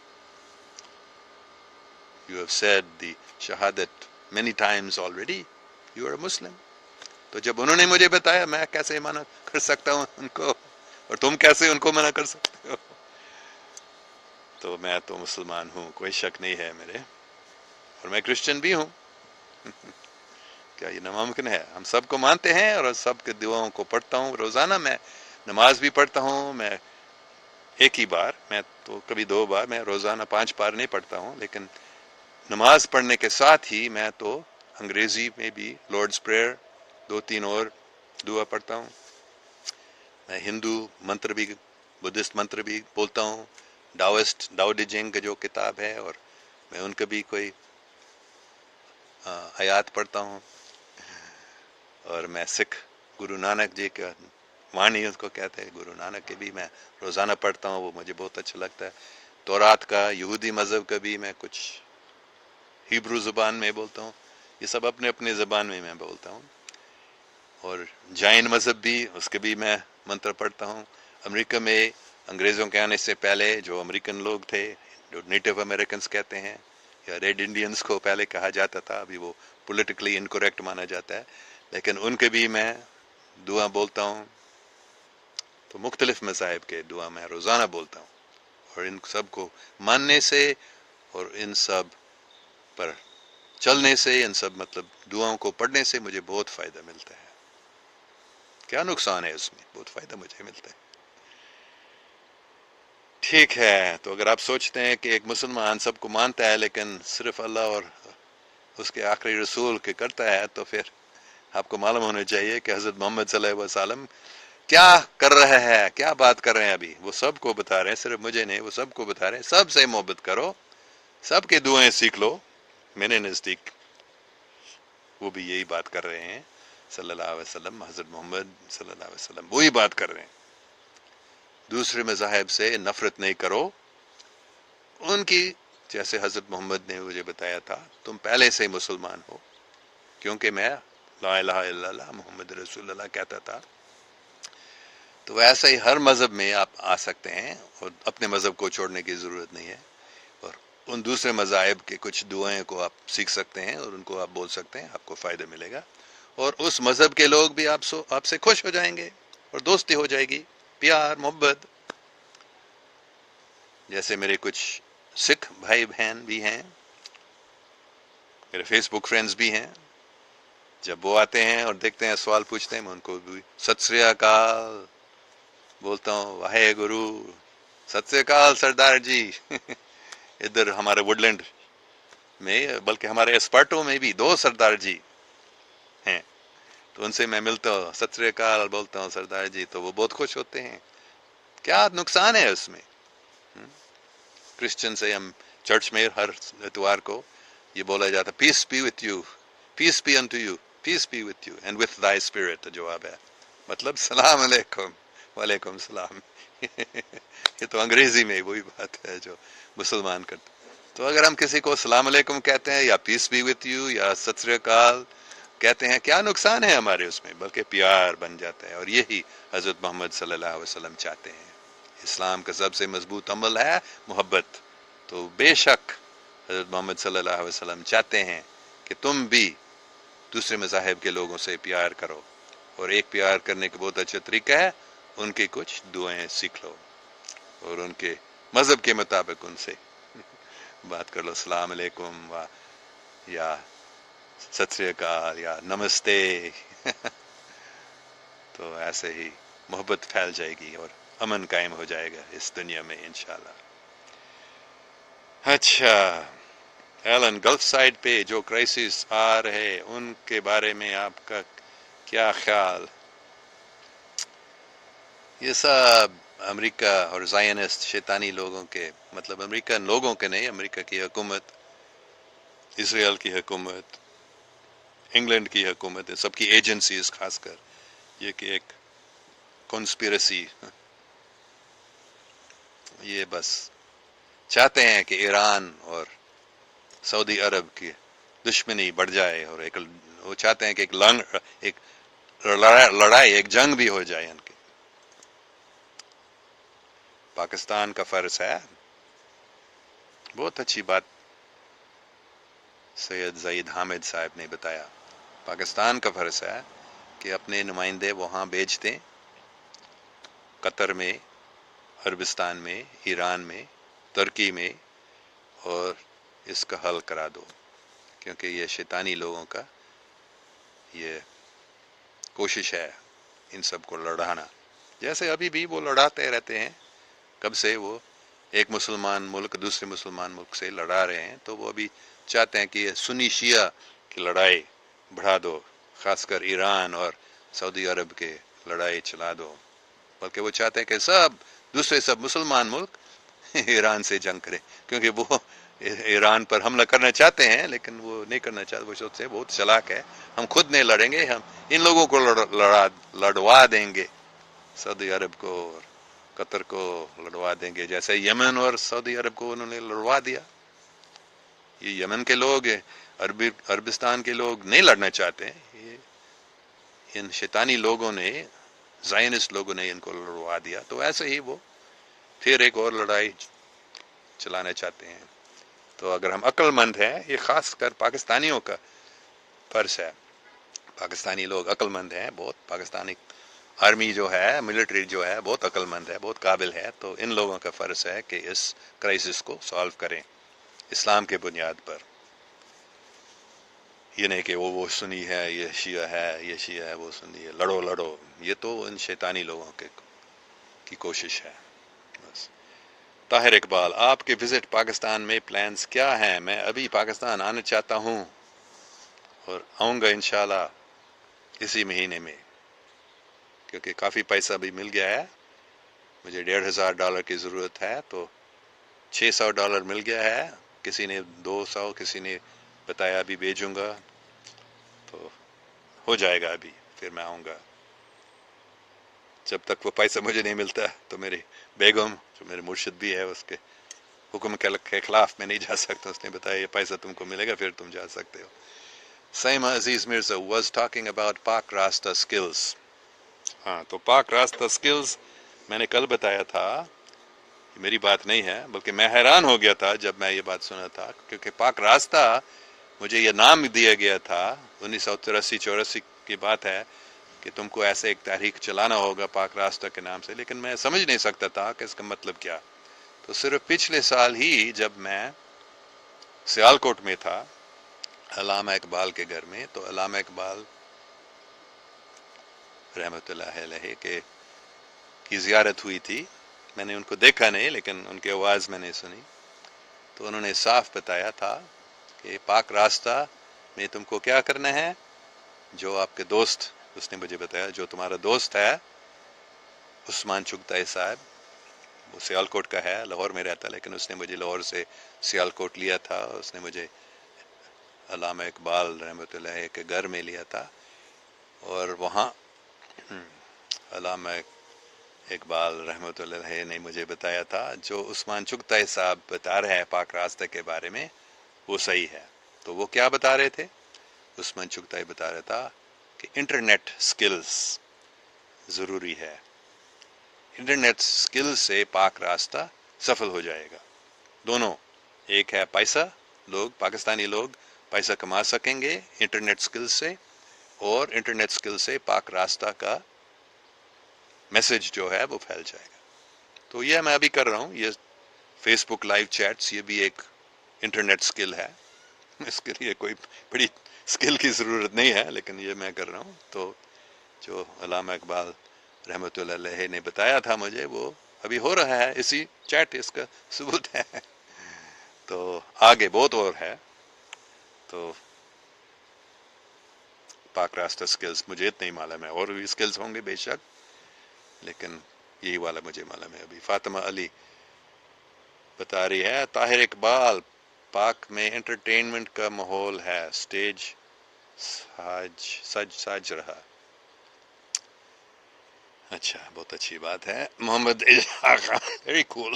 You have said the shahadat many times already. You are a Muslim. تو جب انہوں نے مجھے بتایا، میں کیسے منع کر سکتا ہوں ان کو، اور تم کیسے ان کو منع کر سکتے ہو؟ تو میں تو مسلمان ہوں، کوئی شک نہیں ہے میرے، اور میں کرسچن بھی ہوں. کیا یہ ناممکن ہے؟ ہم سب کو مانتے ہیں اور سب کے دعاؤں کو پڑھتا ہوں روزانہ. میں نماز بھی پڑھتا ہوں. میں ایک ہی بار، میں تو کبھی 2 بار، میں روزانہ 5 بار نہیں پڑھتا ہوں، لیکن نماز پڑھنے کے ساتھ ہی میں تو انگریزی میں بھی لارڈز پریئر 2-3 اور دعا پڑھتا ہوں. میں ہندو منتر بھی، بدھسٹ منتر بھی بولتا ہوں. ڈاؤ ڈی جنگ کا جو کتاب ہے، اور میں ان کا بھی کوئی آیات پڑھتا ہوں. اور میں سکھ گرو نانک جی کا وانی اس کو کہتے ہیں، گرو نانک کے بھی میں روزانہ پڑھتا ہوں. وہ مجھے بہت اچھا لگتا ہے. تورات کا، یہودی مذہب کا بھی میں کچھ ہیبرو زبان میں بولتا ہوں. یہ سب اپنے اپنے زبان میں بولتا ہوں. اور جین مذہب بھی، اس کے بھی میں منتر پڑھتا ہوں. امریکہ میں انگریزوں کے آنے سے پہلے جو امریکن لوگ تھے، جو نیٹو امریکنز کہتے ہیں، یا ریڈ انڈینز کو پہلے کہا جاتا تھا، ابھی وہ پولیٹیکلی انکریکٹ مانا جاتا ہے، لیکن ان کے بھی میں دعا بولتا ہوں. تو مختلف مذاہب کے دعا میں روزانہ بولتا ہوں. اور ان سب کو ماننے سے اور ان سب پر چلنے سے، ان سب مطلب دعاؤں کو پڑھنے سے مجھے بہت فائدہ ملتا ہے. کیا نقصان ہے اس میں؟ بہت فائدہ مجھے ملتا ہے. ٹھیک ہے، تو اگر آپ سوچتے ہیں کہ ایک مسلمان سب کو مانتا ہے لیکن صرف اللہ اور اس کے آخری رسول کے کرتا ہے، تو پھر آپ کو معلوم ہونا چاہیے کہ حضرت محمد صلی اللہ علیہ وسلم کیا کر رہے ہیں، کیا بات کر رہے ہیں. ابھی وہ سب کو بتا رہے ہیں، صرف مجھے نہیں، وہ سب کو بتا رہے ہیں. سب سے محبت کرو، سب کے دعائیں سیکھ لو. میرے نزدیک وہ بھی یہی بات کر رہے ہیں صلی اللہ علیہ وسلم. حضرت محمد صلی اللہ علیہ وسلم وہی بات کر رہے ہیں. دوسرے مذاہب سے نفرت نہیں کرو. ان کی، جیسے حضرت محمد نے مجھے بتایا تھا، تم پہلے سے مسلمان ہو، کیونکہ میں لا الہ الا اللہ محمد رسول اللہ کہتا تھا. تو ایسا ہی ہر مذہب میں آپ آ سکتے ہیں اور اپنے مذہب کو چھوڑنے کی ضرورت نہیں ہے. اور ان دوسرے مذاہب کے کچھ دعائیں کو آپ سیکھ سکتے ہیں اور ان کو آپ بول سکتے ہیں، آپ کو فائدہ ملے گا. اور اس مذہب کے لوگ بھی آپ سے خوش ہو جائیں گے اور دوستی ہو جائے گی، پیار محبت. جیسے میرے کچھ سکھ بھائی بہن بھی ہیں، میرے فیس بک فرینڈز بھی ہیں. جب وہ آتے ہیں اور دیکھتے ہیں، سوال پوچھتے ہیں، میں ان کو بھی ست سری اکال بولتا ہوں. واہے گرو، ست سری اکال سردار جی. ادھر ہمارے وڈلینڈ میں، بلکہ ہمارے اسپارٹو میں بھی 2 سردار جی ہیں. تو ان سے میں ملتا ہوں، ست سری اکال بولتا ہوں، سردار جی. تو وہ بہت خوش ہوتے ہیں. کیا نقصان ہے اس میں؟ کرسچن سے ہم چرچ میں ہر اتوار کو یہ بولا جاتا، peace be with you, peace be unto you, peace be with you and with thy spirit. جواب ہے مطلب سلام علیکم، وعلیکم السلام. یہ تو انگریزی میں وہی بات ہے جو مسلمان کرتے. تو اگر ہم کسی کو السلام علیکم کہتے ہیں، یا پیس بی وتھ یو، یا ست سری اکال کہتے ہیں، کیا نقصان ہے ہمارے اس میں؟ بلکہ پیار بن جاتا ہے. اور یہی حضرت محمد صلی اللہ علیہ وسلم چاہتے ہیں. اسلام کا سب سے مضبوط عمل ہے محبت. تو بے شک حضرت محمد صلی اللہ علیہ وسلم چاہتے ہیں کہ تم بھی دوسرے مذاہب کے لوگوں سے پیار کرو. اور ایک پیار کرنے کا بہت اچھا طریقہ ہے، ان کی کچھ دعائیں سیکھ لو اور ان کے مذہب کے مطابق ان سے بات کر لو. السلام علیکم، یا ست سری اکال، یا نمستے. تو ایسے ہی محبت پھیل جائے گی اور امن قائم ہو جائے گا اس دنیا میں انشاءاللہ. اچھا ایلن، گلف سائڈ پہ جو کرائسس آ رہے، ان کے بارے میں آپ کا کیا خیال؟ یہ سب امریکہ اور زائنسٹ شیطانی لوگوں کے، مطلب امریکن لوگوں کے نہیں، امریکہ کی حکومت، اسرائیل کی حکومت، انگلینڈ کی حکومت، سب کی ایجنسیز، خاص کر یہ کہ ایک کنسپیرسی، یہ بس چاہتے ہیں کہ ایران اور سعودی عرب کی دشمنی بڑھ جائے، اور وہ چاہتے ہیں کہ ایک لڑائی، ایک جنگ بھی ہو جائے ان کی. پاکستان کا فرض ہے، بہت اچھی بات سید زید حامد صاحب نے بتایا. پاکستان کا فرض ہے کہ اپنے نمائندے وہاں بھیج دیں، قطر میں، عربستان میں، ایران میں، ترکی میں، اور اس کا حل کرا دو، کیونکہ یہ شیطانی لوگوں کا یہ کوشش ہے ان سب کو لڑانا، جیسے ابھی بھی وہ لڑاتے رہتے ہیں، کب سے وہ ایک مسلمان ملک دوسرے مسلمان ملک سے لڑا رہے ہیں، تو وہ ابھی چاہتے ہیں کہ یہ سنی شیعہ کی لڑائی بڑھا دو، خاص کر ایران اور سعودی عرب کے لڑائی چلا دو، بلکہ وہ چاہتے ہیں کہ دوسرے سب مسلمان ملک ایران سے جنگ کرے، کیونکہ وہ ایران پر حملہ کرنا چاہتے ہیں لیکن وہ نہیں کرنا چاہتے، وہ سوچتے ہیں بہت چلاک ہے، ہم خود نہیں لڑیں گے، ہم ان لوگوں کو لڑوا دیں گے، سعودی عرب کو اور قطر کو لڑوا دیں گے، جیسے یمن اور سعودی عرب کو انہوں نے لڑوا دیا۔ یہ یمن کے لوگ، عربستان کے لوگ نہیں لڑنا چاہتے ہیں، ان شیطانی لوگوں نے، زائنسٹ لوگوں نے ان کو لڑوا دیا، تو ایسے ہی وہ پھر ایک اور لڑائی چلانا چاہتے ہیں۔ تو اگر ہم عقل مند ہیں، یہ خاص کر پاکستانیوں کا فرض ہے، پاکستانی لوگ عقل مند ہیں بہت، پاکستانی آرمی جو ہے، ملٹری جو ہے بہت عقل مند ہے، بہت قابل ہے، تو ان لوگوں کا فرض ہے کہ اس کرائسس کو سالو کریں اسلام کے بنیاد پر، یہ نہیں کہ وہ سنی ہے، یہ شیعہ ہے، یہ شیعہ ہے، وہ سنی ہے، لڑو لڑو، یہ تو ان شیطانی لوگوں کی کوشش ہے بس۔ طاہر اقبال، آپ کے وزٹ پاکستان میں پلانز کیا ہیں؟ میں ابھی پاکستان آنا چاہتا ہوں اور آؤں گا انشاءاللہ اسی مہینے میں، کیونکہ کافی پیسہ بھی مل گیا ہے، مجھے $1,500 کی ضرورت ہے، تو $600 مل گیا ہے، کسی نے 200، کسی نے بتایا ابھی بھیجوں گا، تو ہو جائے گا ابھی، پھر میں آؤں گا۔ جب تک وہ پیسہ مجھے نہیں ملتا تو میری بیگم جو میرے مرشد بھی ہے، اس کے حکم کے خلاف میں نہیں جا سکتا، اس نے بتایا یہ پیسہ تم کو ملے گا پھر تم جا سکتے ہو۔ سیما عزیز مرزا واز ٹاکنگ اباؤٹ پاک راستہ سکلز۔ ہاں، تو پاک راستہ سکلز میں نے کل بتایا تھا، یہ میری بات نہیں ہے، بلکہ میں حیران ہو گیا تھا جب میں یہ بات سنا تھا، کیونکہ پاک راستہ مجھے یہ نام دیا گیا تھا 1983-84 کی بات ہے کہ تم کو ایسے ایک تحریک چلانا ہوگا پاک راستہ کے نام سے، لیکن میں سمجھ نہیں سکتا تھا کہ اس کا مطلب کیا۔ تو صرف پچھلے سال ہی جب میں سیالکوٹ میں تھا علامہ اقبال کے گھر میں، تو علامہ اقبال رحمۃ اللہ علیہ کی زیارت ہوئی تھی، میں نے ان کو دیکھا نہیں لیکن ان کی آواز میں نے سنی، تو انہوں نے صاف بتایا تھا کہ پاک راستہ میں تم کو کیا کرنا ہے، جو آپ کے دوست، اس نے مجھے بتایا جو تمہارا دوست ہے عثمان چغتائی صاحب، وہ سیالکوٹ کا ہے، لاہور میں رہتا، لیکن اس نے مجھے لاہور سے سیالکوٹ لیا تھا، اس نے مجھے علامہ اقبال رحمۃ اللہ کے گھر میں لیا تھا، اور وہاں علامہ اقبال رحمۃ اللہ نے مجھے بتایا تھا جو عثمان چغتائی صاحب بتا رہے ہیں پاک راستے کے بارے میں وہ صحیح ہے۔ تو وہ کیا بتا رہے تھے؟ عثمان چغتائی بتا رہا تھا کہ انٹرنیٹ سکلز ضروری ہے، انٹرنیٹ سکل سے پاک راستہ سفل ہو جائے گا۔ دونوں، ایک ہے پیسہ، لوگ پاکستانی لوگ پیسہ کما سکیں گے انٹرنیٹ سکل سے، اور انٹرنیٹ سکل سے پاک راستہ کا میسج جو ہے وہ پھیل جائے گا۔ تو یہ میں ابھی کر رہا ہوں، یہ فیس بک لائیو چیٹس، یہ بھی ایک انٹرنیٹ سکل ہے، اس کے لیے کوئی بڑی سکل کی ضرورت نہیں ہے، لیکن یہ میں کر رہا ہوں۔ تو جو علامہ اقبال رحمۃ اللہ علیہ نے بتایا تھا مجھے، وہ ابھی ہو رہا ہے، اسی چیٹ اس کا ثبوت ہے۔ تو آگے بہت اور ہے، تو پاک راستہ سکلز مجھے اتنے ہی معلوم ہے، اور بھی سکلز ہوں گے بے شک، لیکن یہی والا مجھے معلوم ہے ابھی۔ فاطمہ علی بتا رہی ہے طاہر اقبال، پاک میں انٹرٹینمنٹ کا ماحول ہے، سٹیج سج رہا۔ اچھا، بہت اچھی بات ہے۔ Muhammad Ajha Khan, very cool.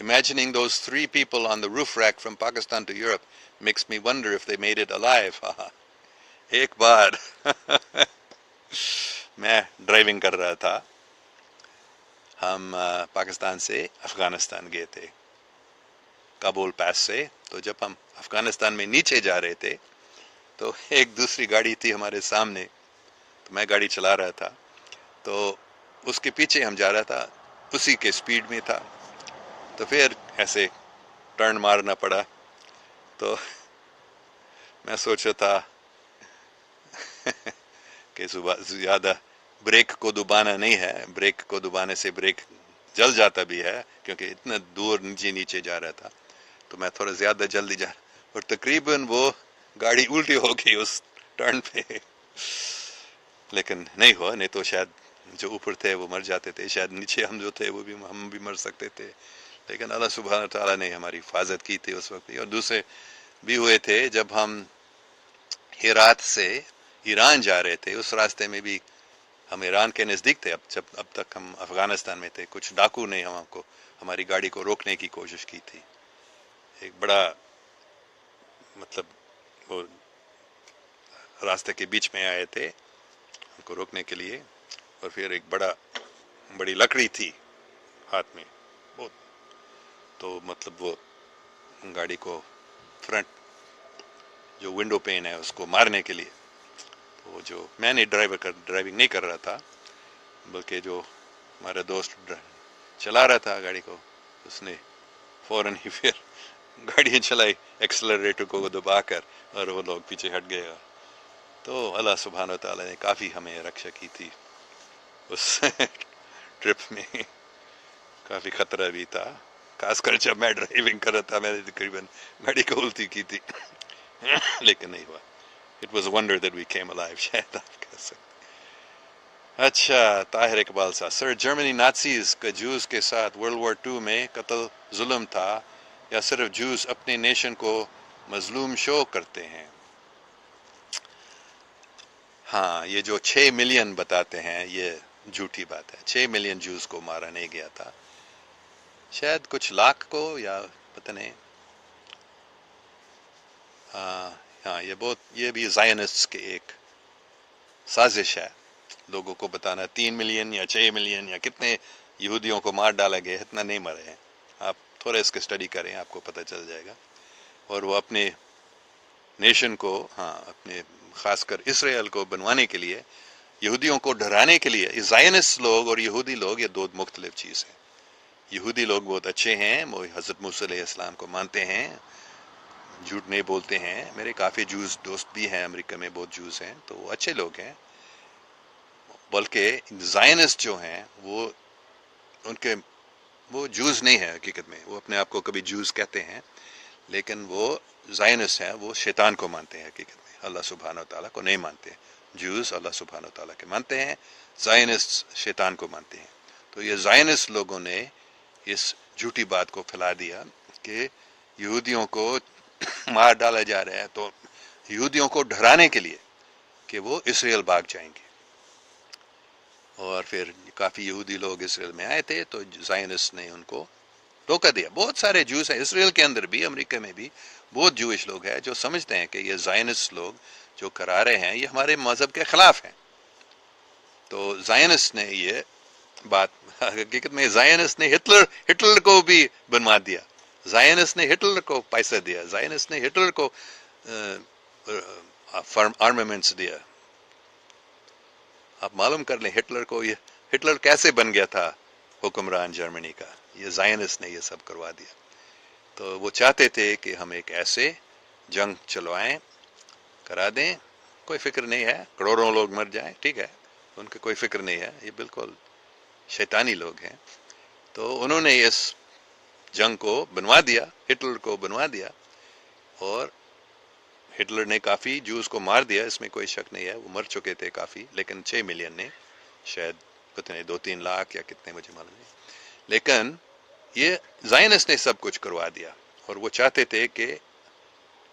Imagining those three people on the roof rack from Pakistan to Europe makes me wonder if they made it alive. ایک بار میں ڈرائیونگ کر رہا تھا، ہم پاکستان سے افغانستان گئے تھے، کابل پاس سے، تو جب ہم افغانستان میں نیچے جا رہے تھے تو ایک دوسری گاڑی تھی ہمارے سامنے، تو میں گاڑی چلا رہا تھا، تو اس کے پیچھے ہم جا رہا تھا، اسی کے سپیڈ میں تھا، تو پھر ایسے ٹرن مارنا پڑا، تو میں سوچا تھا کہ زیادہ بریک کو دبانا نہیں ہے، بریک کو دبانے سے بریک جل جاتا بھی ہے، کیونکہ اتنا دور نیچے جا رہا تھا تو میں تھوڑا زیادہ جلدی جا، اور تقریباً وہ گاڑی الٹی ہو گئی اس ٹرن پہ، لیکن نہیں ہوا، نہیں تو شاید جو اوپر تھے وہ مر جاتے تھے، شاید نیچے ہم جو تھے وہ بھی ہم بھی مر سکتے تھے، لیکن اللہ سبحانہ تعالیٰ نے ہماری حفاظت کی تھی اس وقت. اور دوسرے بھی ہوئے تھے جب ہم ہرات سے ایران جا رہے تھے، اس راستے میں بھی ہم ایران کے نزدیک تھے، اب تک ہم افغانستان میں تھے، کچھ ڈاکو نے ہماری گاڑی کو روکنے کی کوشش کی تھی. ایک بڑا مطلب وہ راستے کے بیچ میں آئے تھے ہم کو روکنے کے لیے، اور پھر ایک بڑی لکڑی تھی ہاتھ میں بہت، تو مطلب وہ گاڑی کو فرنٹ جو ونڈو پین ہے اس کو مارنے کے لیے، وہ جو میں نے ڈرائیونگ نہیں کر رہا تھا، بلکہ جو ہمارا دوست چلا رہا تھا گاڑی کو، اس نے فوراً ہی پھر گاڑی چلائی ایکسلریٹر کو دبا کر، اور وہ لوگ پیچھے ہٹ گئے. تو اللہ سبحانہ تعالیٰ نے کافی ہمیں رکشا کی تھی اس ٹرپ میں. کافی خطرہ بھی تھا، خاص کر جب میں ڈرائیونگ کر رہا تھا، میں نے تقریباً گاڑی کو الٹی کی تھی لیکن نہیں ہوا. It was a wonder that we came alive. شاید آپ کہہ سکتے. اچھا، طاہر اقبال صاحب، سر جرمنی نازیز کا جوز کے ساتھ ورلڈ وار ٹو میں قتل ظلم تھا، یا صرف جوز اپنے نیشن کو مظلوم شو کرتے ہیں؟ ہاں، یہ جو 6 ملین بتاتے ہیں یہ جھوٹی بات ہے. 6 ملین جوز کو مارا نہیں گیا تھا، شاید کچھ لاکھ کو، یا پتہ نہیں. ہاں یہ بھی زائنسٹس کے ایک سازش ہے، لوگوں کو بتانا 3 ملین یا 6 ملین یا کتنے یہودیوں کو مار ڈالا گیا، اتنا نہیں مرے ہیں. آپ تھوڑا اس کی اسٹڈی کریں، آپ کو پتہ چل جائے گا. اور وہ اپنے نیشن کو، اپنے خاص کر اسرائیل کو بنوانے کے لیے، یہودیوں کو ڈرانے کے لیے. زائنسٹ لوگ اور یہودی لوگ یہ دو مختلف چیز ہیں. یہودی لوگ بہت اچھے ہیں، وہ حضرت موسیٰ علیہ السلام کو مانتے ہیں، جھوٹ نہیں بولتے ہیں. میرے کافی جوز دوست بھی ہیں، امریکہ میں بہت جوز ہیں، تو وہ اچھے لوگ ہیں. بلکہ زائنسٹ جو ہیں وہ جوز نہیں ہے حقیقت میں، وہ اپنے آپ کو کبھی جوز کہتے ہیں، لیکن وہ زائنسٹ ہیں، وہ شیطان کو مانتے ہیں حقیقت میں، اللہ سبحانہ تعالیٰ کو نہیں مانتے. جوز اللہ سبحانہ تعالیٰ کے مانتے ہیں، زائنسٹ شیطان کو مانتے ہیں. تو یہ زائنسٹ لوگوں نے اس جھوٹی بات کو پھیلا دیا کہ یہودیوں کو مار ڈالا جا رہا ہے، تو یہودیوں کو ڈرانے کے لیے کہ وہ اسرائیل بھاگ جائیں گے. اور پھر کافی یہودی لوگ اسرائیل میں آئے تھے، تو زائنسٹ نے ان کو دھوکہ دیا. بہت سارے جوز ہیں اسرائیل کے اندر بھی، امریکہ میں بھی بہت جوش لوگ ہیں جو سمجھتے ہیں کہ یہ زائنسٹ لوگ جو کرا رہے ہیں یہ ہمارے مذہب کے خلاف ہیں. تو زائنسٹ نے یہ بات، حقیقت میں زائنسٹ نے ہٹلر کو بھی بنوا دیا. زائنسٹ نے ہٹلر کو پیسہ دیا، زائنسٹ نے ہٹلر کو آرمامنٹس دیا. آپ معلوم کر لیں ہٹلر کیسے بن گیا تھا حکمران جرمنی کا. یہ زائنسٹ نے یہ سب کروا دیا. تو وہ چاہتے تھے کہ ہم ایک ایسے جنگ چلوائیں، کرا دیں، کوئی فکر نہیں ہے، کروڑوں لوگ مر جائیں، ٹھیک ہے، ان کی کوئی فکر نہیں ہے، یہ بالکل شیطانی لوگ ہیں. تو انہوں نے اس جنگ کو بنوا دیا، ہٹلر کو بنوا دیا، اور ہٹلر نے کافی جوز کو مار دیا، اس میں کوئی شک نہیں ہے، وہ مر چکے تھے کافی، لیکن 6 ملین نے، شاید پتہ نہیں 2-3 لاکھ یا کتنے، مجھے معلوم نہیں. لیکن یہ زائنسٹ نے سب کچھ کروا دیا، اور وہ چاہتے تھے کہ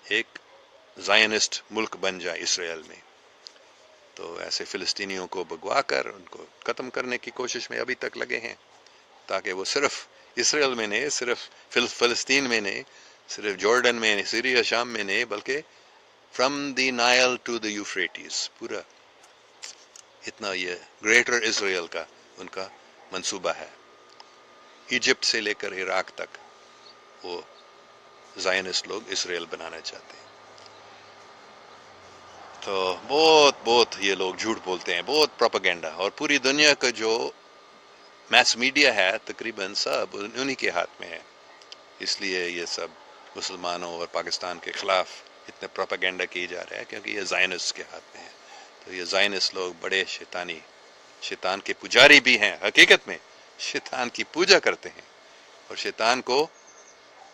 ایک زائنسٹ ملک بن جائے اسرائیل میں. تو ایسے فلسطینیوں کو بگوا کر ان کو ختم کرنے کی کوشش میں ابھی تک لگے ہیں، تاکہ وہ صرف اسرائیل میں نہیں، صرف فلسطین میں نہیں، صرف جارڈن میں نہیں، سیریا شام میں نہیں، بلکہ from the Nile to the Euphrates, پورا اتنا یہ گریٹر اسرائیل کا ان کا منصوبہ ہے. ایجپٹ سے لے کر عراق تک وہ زائنسٹ لوگ اسرائیل بنانا چاہتے ہیں. تو بہت یہ لوگ جھوٹ بولتے ہیں، بہت پروپیگنڈا، اور پوری دنیا کا جو میس میڈیا ہے تقریباً سب انہی کے ہاتھ میں ہے. اس لیے یہ سب مسلمانوں اور پاکستان کے خلاف اتنے پروپیگنڈا کی جا رہا ہے، کیونکہ یہ زائنسٹ کے ہاتھ میں ہے. تو یہ زائنسٹ لوگ بڑے شیطان کے پجاری بھی ہیں، حقیقت میں شیطان کی پوجا کرتے ہیں، اور شیطان کو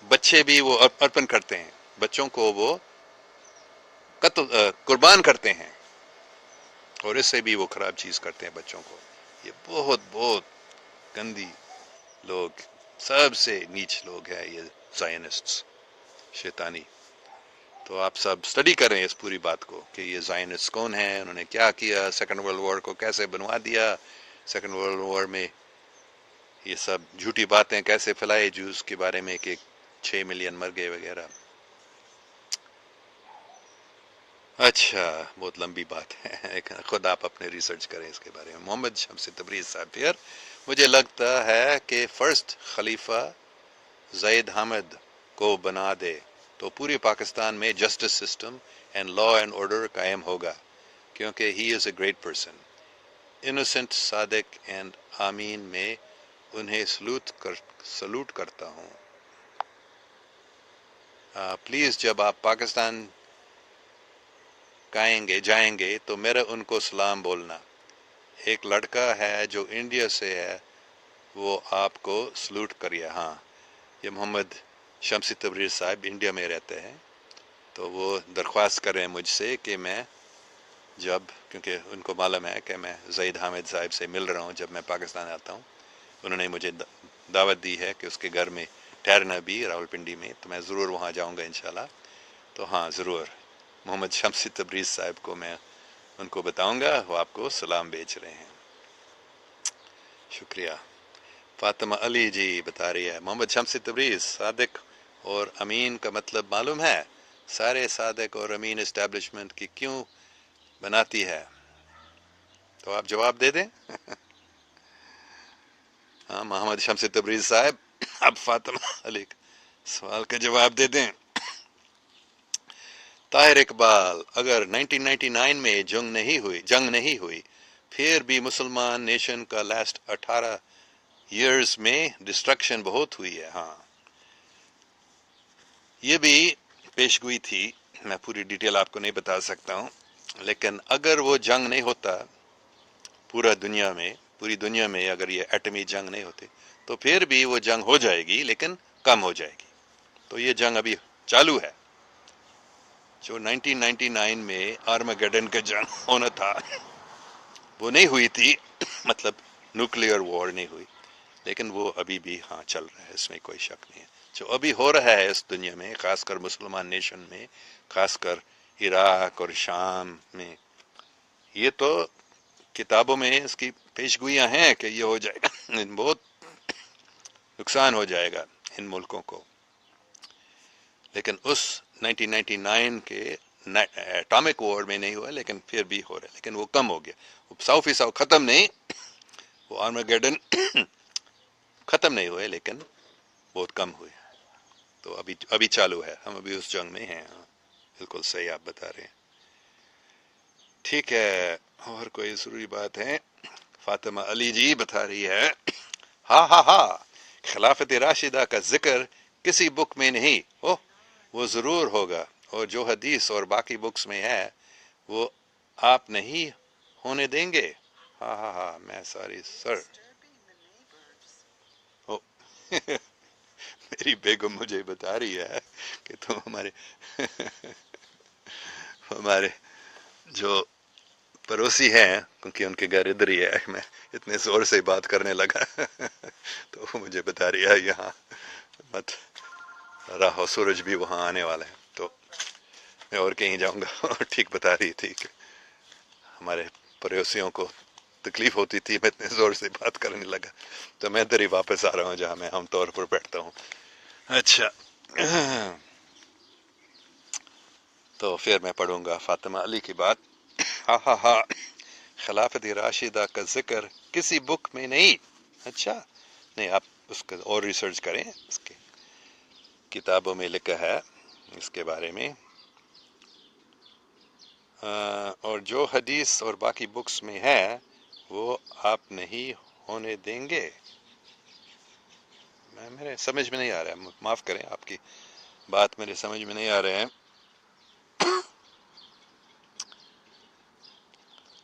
بچے بھی وہ ارپن کرتے ہیں، بچوں کو وہ قربان کرتے ہیں، اور اس سے بھی وہ خراب چیز کرتے ہیں بچوں کو۔ یہ بہت بہت گندی لوگ، سب سے نیچ لوگ ہیں یہ زائنسٹس، شیطانی۔ تو آپ سب اسٹڈی کریں اس پوری بات کو کہ یہ زائنسٹ کون ہیں، انہوں نے کیا کیا، سیکنڈ ورلڈ وار کو کیسے بنوا دیا، سیکنڈ ورلڈ وار میں یہ سب جھوٹی باتیں کیسے پھیلائے جوس کے بارے میں کہ 6 ملین مر گئے وغیرہ۔ اچھا، بہت لمبی بات ہے، خود آپ اپنے ریسرچ کریں اس کے بارے میں۔ محمد شمس تبریز صاحب، پھر مجھے لگتا ہے کہ فرسٹ خلیفہ زید حامد کو بنا دے تو پورے پاکستان میں justice system and law and order قائم ہوگا، کیونکہ he is a great person, innocent, صادق اینڈ آمین۔ میں انہیں سلوٹ کرتا ہوں۔ پلیز جب آپ پاکستان جائیں گے تو میرا ان کو سلام بولنا۔ ایک لڑکا ہے جو انڈیا سے ہے، وہ آپ کو سلوٹ کریے۔ ہاں، یہ محمد شمسی تبریز صاحب انڈیا میں رہتے ہیں، تو وہ درخواست کریں مجھ سے کہ میں کیونکہ ان کو معلوم ہے کہ میں زید حامد صاحب سے مل رہا ہوں جب میں پاکستان آتا ہوں، انہوں نے مجھے دعوت دی ہے کہ اس کے گھر میں ٹھہرنا بھی راولپنڈی میں، تو میں ضرور وہاں جاؤں گا انشاءاللہ۔ تو ہاں، ضرور محمد شمسی تبریز صاحب کو میں ان کو بتاؤں گا، وہ آپ کو سلام بھیج رہے ہیں۔ شکریہ۔ فاطمہ علی جی بتا رہی ہے محمد شمسی تبریز صادق اور امین کا مطلب معلوم ہے؟ سارے صادق اور امین اسٹیبلشمنٹ کی کیوں بناتی ہے؟ تو آپ جواب دے دیں۔ ہاں، محمد شمسی تبریز صاحب، اب فاطمہ علی سوال کا جواب دے دیں۔ طاہر اقبال، اگر 1999 میں جنگ نہیں ہوئی پھر بھی مسلمان نیشن کا لاسٹ 18 ایئرز میں ڈسٹرکشن بہت ہوئی ہے۔ ہاں، یہ بھی پیش گوئی تھی، میں پوری ڈیٹیل آپ کو نہیں بتا سکتا ہوں، لیکن اگر وہ جنگ نہیں ہوتا پوری دنیا میں اگر یہ ایٹمی جنگ نہیں ہوتی تو پھر بھی وہ جنگ ہو جائے گی، لیکن کم ہو جائے گی۔ تو یہ جنگ ابھی چالو ہے۔ جو 1999 میں آرمگیڈن کا جنگ ہونا تھا وہ نہیں ہوئی تھی، مطلب نیوکلیئر وار نہیں ہوئی، لیکن وہ ابھی بھی ہاں چل رہا ہے، اس میں کوئی شک نہیں ہے۔ جو ابھی ہو رہا ہے اس دنیا میں، خاص کر مسلمان نیشن میں، خاص کر عراق اور شام میں، یہ تو کتابوں میں اس کی پیش گوئیاں ہیں کہ یہ ہو جائے گا، بہت نقصان ہو جائے گا ان ملکوں کو۔ لیکن اس 1999 کے ایٹامک وار میں نہیں ہوا، لیکن پھر بھی ہو رہا ہے، لیکن وہ کم ہو گیا، وہ 100% ختم نہیں، وہ آرمگیڈن ختم نہیں ہوئے، لیکن بہت کم ہوئے۔ تو ابھی چالو ہے، ہم ابھی اس جنگ میں ہیں۔ بالکل صحیح آپ بتا رہے ہیں۔ ٹھیک ہے، اور کوئی ضروری بات ہے؟ فاطمہ علی جی بتا رہی ہے ہاں ہاں ہاں، خلافت راشدہ کا ذکر کسی بک میں نہیں، وہ ضرور ہوگا، اور جو حدیث اور باقی بکس میں ہے وہ آپ نہیں ہونے دیں گے۔ ہاں ہاں ہاں، میں ساری سر میری بیگم مجھے بتا رہی ہے کہ تم ہمارے جو پڑوسی ہیں، کیونکہ ان کے گھر ادھر ہی ہے، میں اتنے زور سے بات کرنے لگا تو وہ مجھے بتا رہی ہے یہاں مت رہو، سورج بھی وہاں آنے والا ہے، تو میں اور کہیں جاؤں گا۔ اور ٹھیک بتا رہی تھی کہ ہمارے پڑوسیوں کو تکلیف ہوتی تھی، میں اتنے زور سے بات کرنے لگا، تو میں ادھر ہی واپس آ رہا ہوں جہاں میں عام طور پر بیٹھتا ہوں۔ اچھا، تو پھر میں پڑھوں گا فاطمہ علی کی بات۔ ہاں ہاں ہاں، خلافت راشدہ کا ذکر کسی بک میں نہیں۔ اچھا، نہیں، آپ اس کا اور ریسرچ کریں، اس کی کتابوں میں لکھا ہے اس کے بارے میں، اور جو حدیث اور باقی بکس میں ہے وہ آپ نہیں ہونے دیں گے۔ میرے سمجھ میں نہیں آ رہا ہے، معاف کریں، آپ کی بات میرے سمجھ میں نہیں آ رہے ہیں۔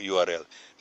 URL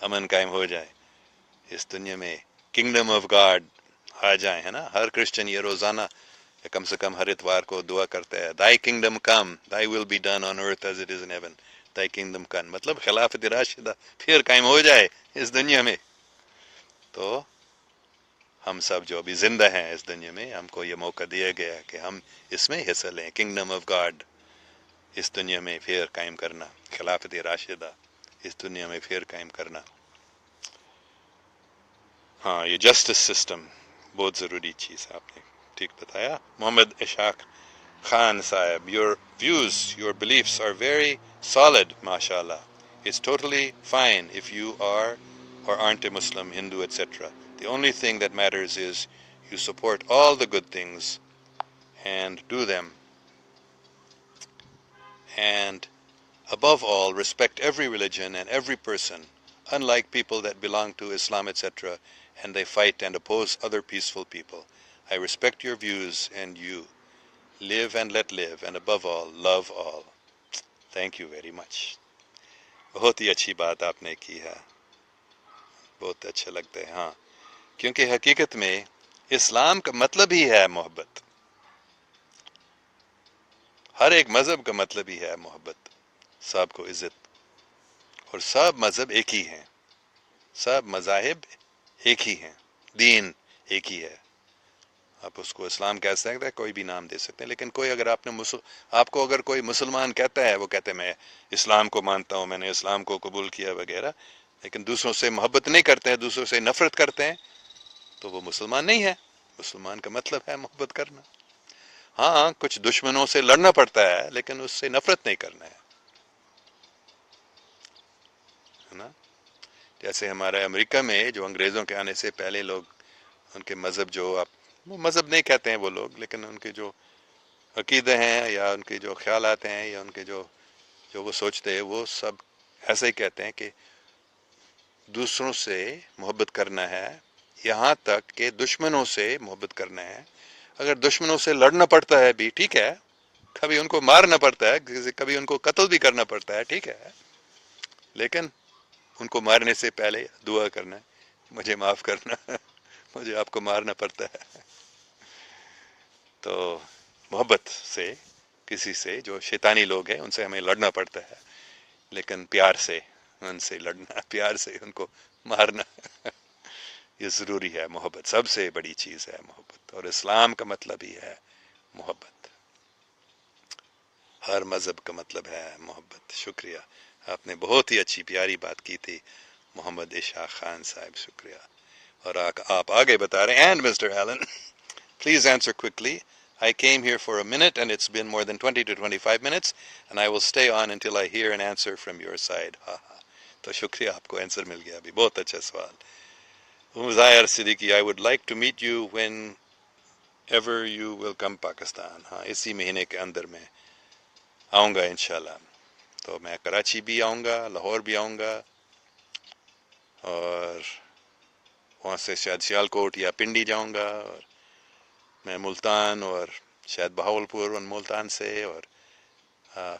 امن قائم ہو جائے اس دنیا میں, کنگڈم آف گاڈ آ جائیں, ہے نا. ہر کرسچن یہ روزانہ یا کم سے کم ہر اتوار کو دعا کرتا ہے, thy kingdom come, thy will be done on earth as it is in heaven, thy kingdom come, مطلب خلافت راشدہ پھر قائم ہو جائے اس دنیا میں. تو ہم سب جو ابھی زندہ ہیں اس دنیا میں, ہم کو یہ موقع دیا گیا کہ ہم اس میں حصہ لیں, کنگڈم آف گاڈ اس دنیا میں پھر قائم کرنا, خلافت راشدہ اس دنیا میں پھر قائم کرنا. ہاں, یہ جسٹس سسٹم بہت ضروری چیز ہے, آپ نے ٹھیک بتایا. محمد اشاق خان صاحب, your views, your beliefs are very solid, mashallah. It's totally fine if you are or aren't a Muslim, Hindu, etc. The only thing that matters is you support all the good things and do them, and above all respect every religion and every person, unlike people that belong to Islam, etc., and they fight and oppose other peaceful people. I respect your views and you live and let live, and above all love all. Thank you very much. بہت ہی اچھی بات آپ نے کی ہے, بہت اچھا لگتا ہے. ہاں, کیونکہ حقیقت میں اسلام کا مطلب ہی ہے محبت. ہر ایک مذہب کا مطلب ہی ہے محبت, سب کو عزت, اور سب مذہب ایک ہی ہیں, سب مذاہب ایک ہی ہیں, دین ایک ہی ہے. آپ اس کو اسلام کہہ سکتے ہیں, کوئی بھی نام دے سکتے ہیں, لیکن کوئی اگر آپ کو اگر کوئی مسلمان کہتا ہے, وہ کہتے ہیں میں اسلام کو مانتا ہوں, میں نے اسلام کو قبول کیا وغیرہ, لیکن دوسروں سے محبت نہیں کرتے ہیں, دوسروں سے نفرت کرتے ہیں, تو وہ مسلمان نہیں ہے. مسلمان کا مطلب ہے محبت کرنا. ہاں, کچھ دشمنوں سے لڑنا پڑتا ہے, لیکن اس سے نفرت نہیں کرنا ہے نا. جیسے ہمارے امریکہ میں جو انگریزوں کے آنے سے پہلے لوگ, ان کے مذہب جو آپ وہ مذہب نہیں کہتے ہیں وہ لوگ, لیکن ان کے جو عقیدے ہیں یا ان کے جو خیالات ہیں یا ان کے جو وہ سوچتے ہیں, وہ سب ایسے ہی کہتے ہیں کہ دوسروں سے محبت کرنا ہے, یہاں تک کہ دشمنوں سے محبت کرنا ہے. اگر دشمنوں سے لڑنا پڑتا ہے بھی ٹھیک ہے, کبھی ان کو مارنا پڑتا ہے, کبھی ان کو قتل بھی کرنا پڑتا ہے, ٹھیک ہے, لیکن ان کو مارنے سے پہلے دعا کرنا ہے, مجھے معاف کرنا, مجھے آپ کو مارنا پڑتا ہے. تو محبت سے کسی سے جو شیطانی لوگ ہیں ان سے ہمیں لڑنا پڑتا ہے, لیکن پیار سے ان سے لڑنا, پیار سے ان کو مارنا یہ ضروری ہے. محبت سب سے بڑی چیز ہے محبت, اور اسلام کا مطلب ہی ہے محبت, ہر مذہب کا مطلب ہے محبت. شکریہ, آپ نے بہت ہی اچھی پیاری بات کی تھی محمد اشاق خان صاحب, شکریہ. اور آپ آگے بتا رہے ہیں. And mister Allen, please answer quickly. I came here for a minute and it's been more than 20 to 25 minutes and I will stay on until I hear an answer from your side. تو شکریہ, آپ کو answer مل گیا ابھی, بہت اچھا سوال. ظاہر Siddiqui, I would like to meet you whenever you will come Pakistan. ہاں, اسی مہینے کے اندر میں آؤں گا انشاءاللہ. تو میں کراچی بھی آؤں گا, لاہور بھی آؤں گا, اور وہاں سے شاید سیالکوٹ یا پنڈی جاؤں گا, اور میں ملتان اور شاید بہاولپور اور ملتان سے, اور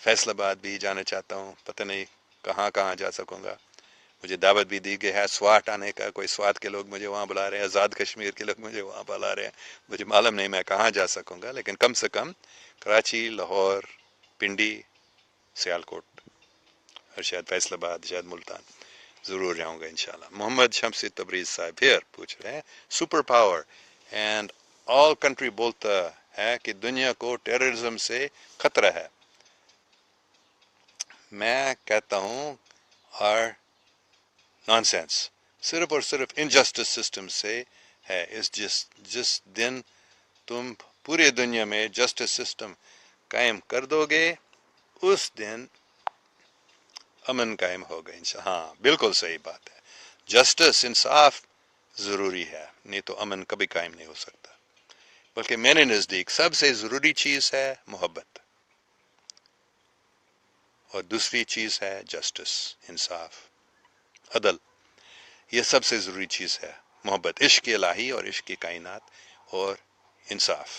فیصل آباد بھی جانا چاہتا ہوں. پتہ نہیں کہاں کہاں جا سکوں گا. مجھے دعوت بھی دی گئی ہے سوات آنے کا, کوئی سوات کے لوگ مجھے وہاں بلا رہے ہیں, آزاد کشمیر کے لوگ مجھے وہاں بلا رہے ہیں. مجھے معلوم نہیں میں کہاں جا سکوں گا, لیکن کم سے کم کراچی, لاہور, پنڈی, سیالکوٹ اور شاید فیصل آباد, شاید ملتان ضرور جاؤں گا انشاءاللہ. محمد شمسی تبریز صاحب پھر پوچھ رہے ہیں, super power and all country بولتا ہے کہ دنیا کو ٹیررزم سے خطرہ ہے. میں کہتا ہوں اور نان سینس, صرف اور صرف انجسٹس سسٹم سے ہے. جس دن تم پوری دنیا میں جسٹس سسٹم قائم کر دو گے, اس دن امن قائم ہوگا انشاءاللہ. ہاں, بالکل صحیح بات ہے. جسٹس, انصاف ضروری ہے, نہیں تو امن کبھی قائم نہیں ہو سکتا. بلکہ میرے نزدیک سب سے ضروری چیز ہے محبت, اور دوسری چیز ہے جسٹس, انصاف, عدل. یہ سب سے ضروری چیز ہے محبت, عشق الہی اور عشق کائنات اور انصاف.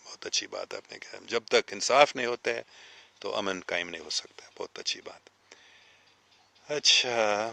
بہت اچھی بات آپ نے کہا. جب تک انصاف نہیں ہوتا ہے تو امن قائم نہیں ہو سکتا. بہت اچھی بات. اچھا,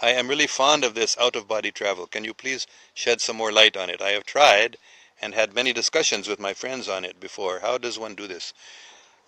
I am really fond of this out of body travel. Can you please shed some more light on it? I have tried and had many discussions with my friends on it before. How does one do this?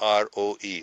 MONROE,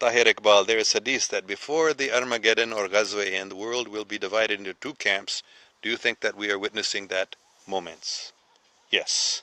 Tahir Iqbal, there is hadith that before the Armageddon or Ghazwa end, the world will be divided into two camps. Do you think that we are witnessing that moments? Yes.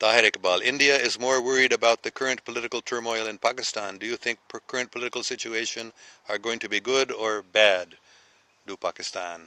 Tahir Iqbal, India is more worried about the current political turmoil in Pakistan. Do you think current political situation are going to be good or bad? Do Pakistan?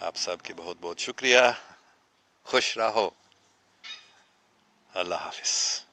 آپ سب کی بہت بہت شکریہ. خوش رہو. اللہ حافظ.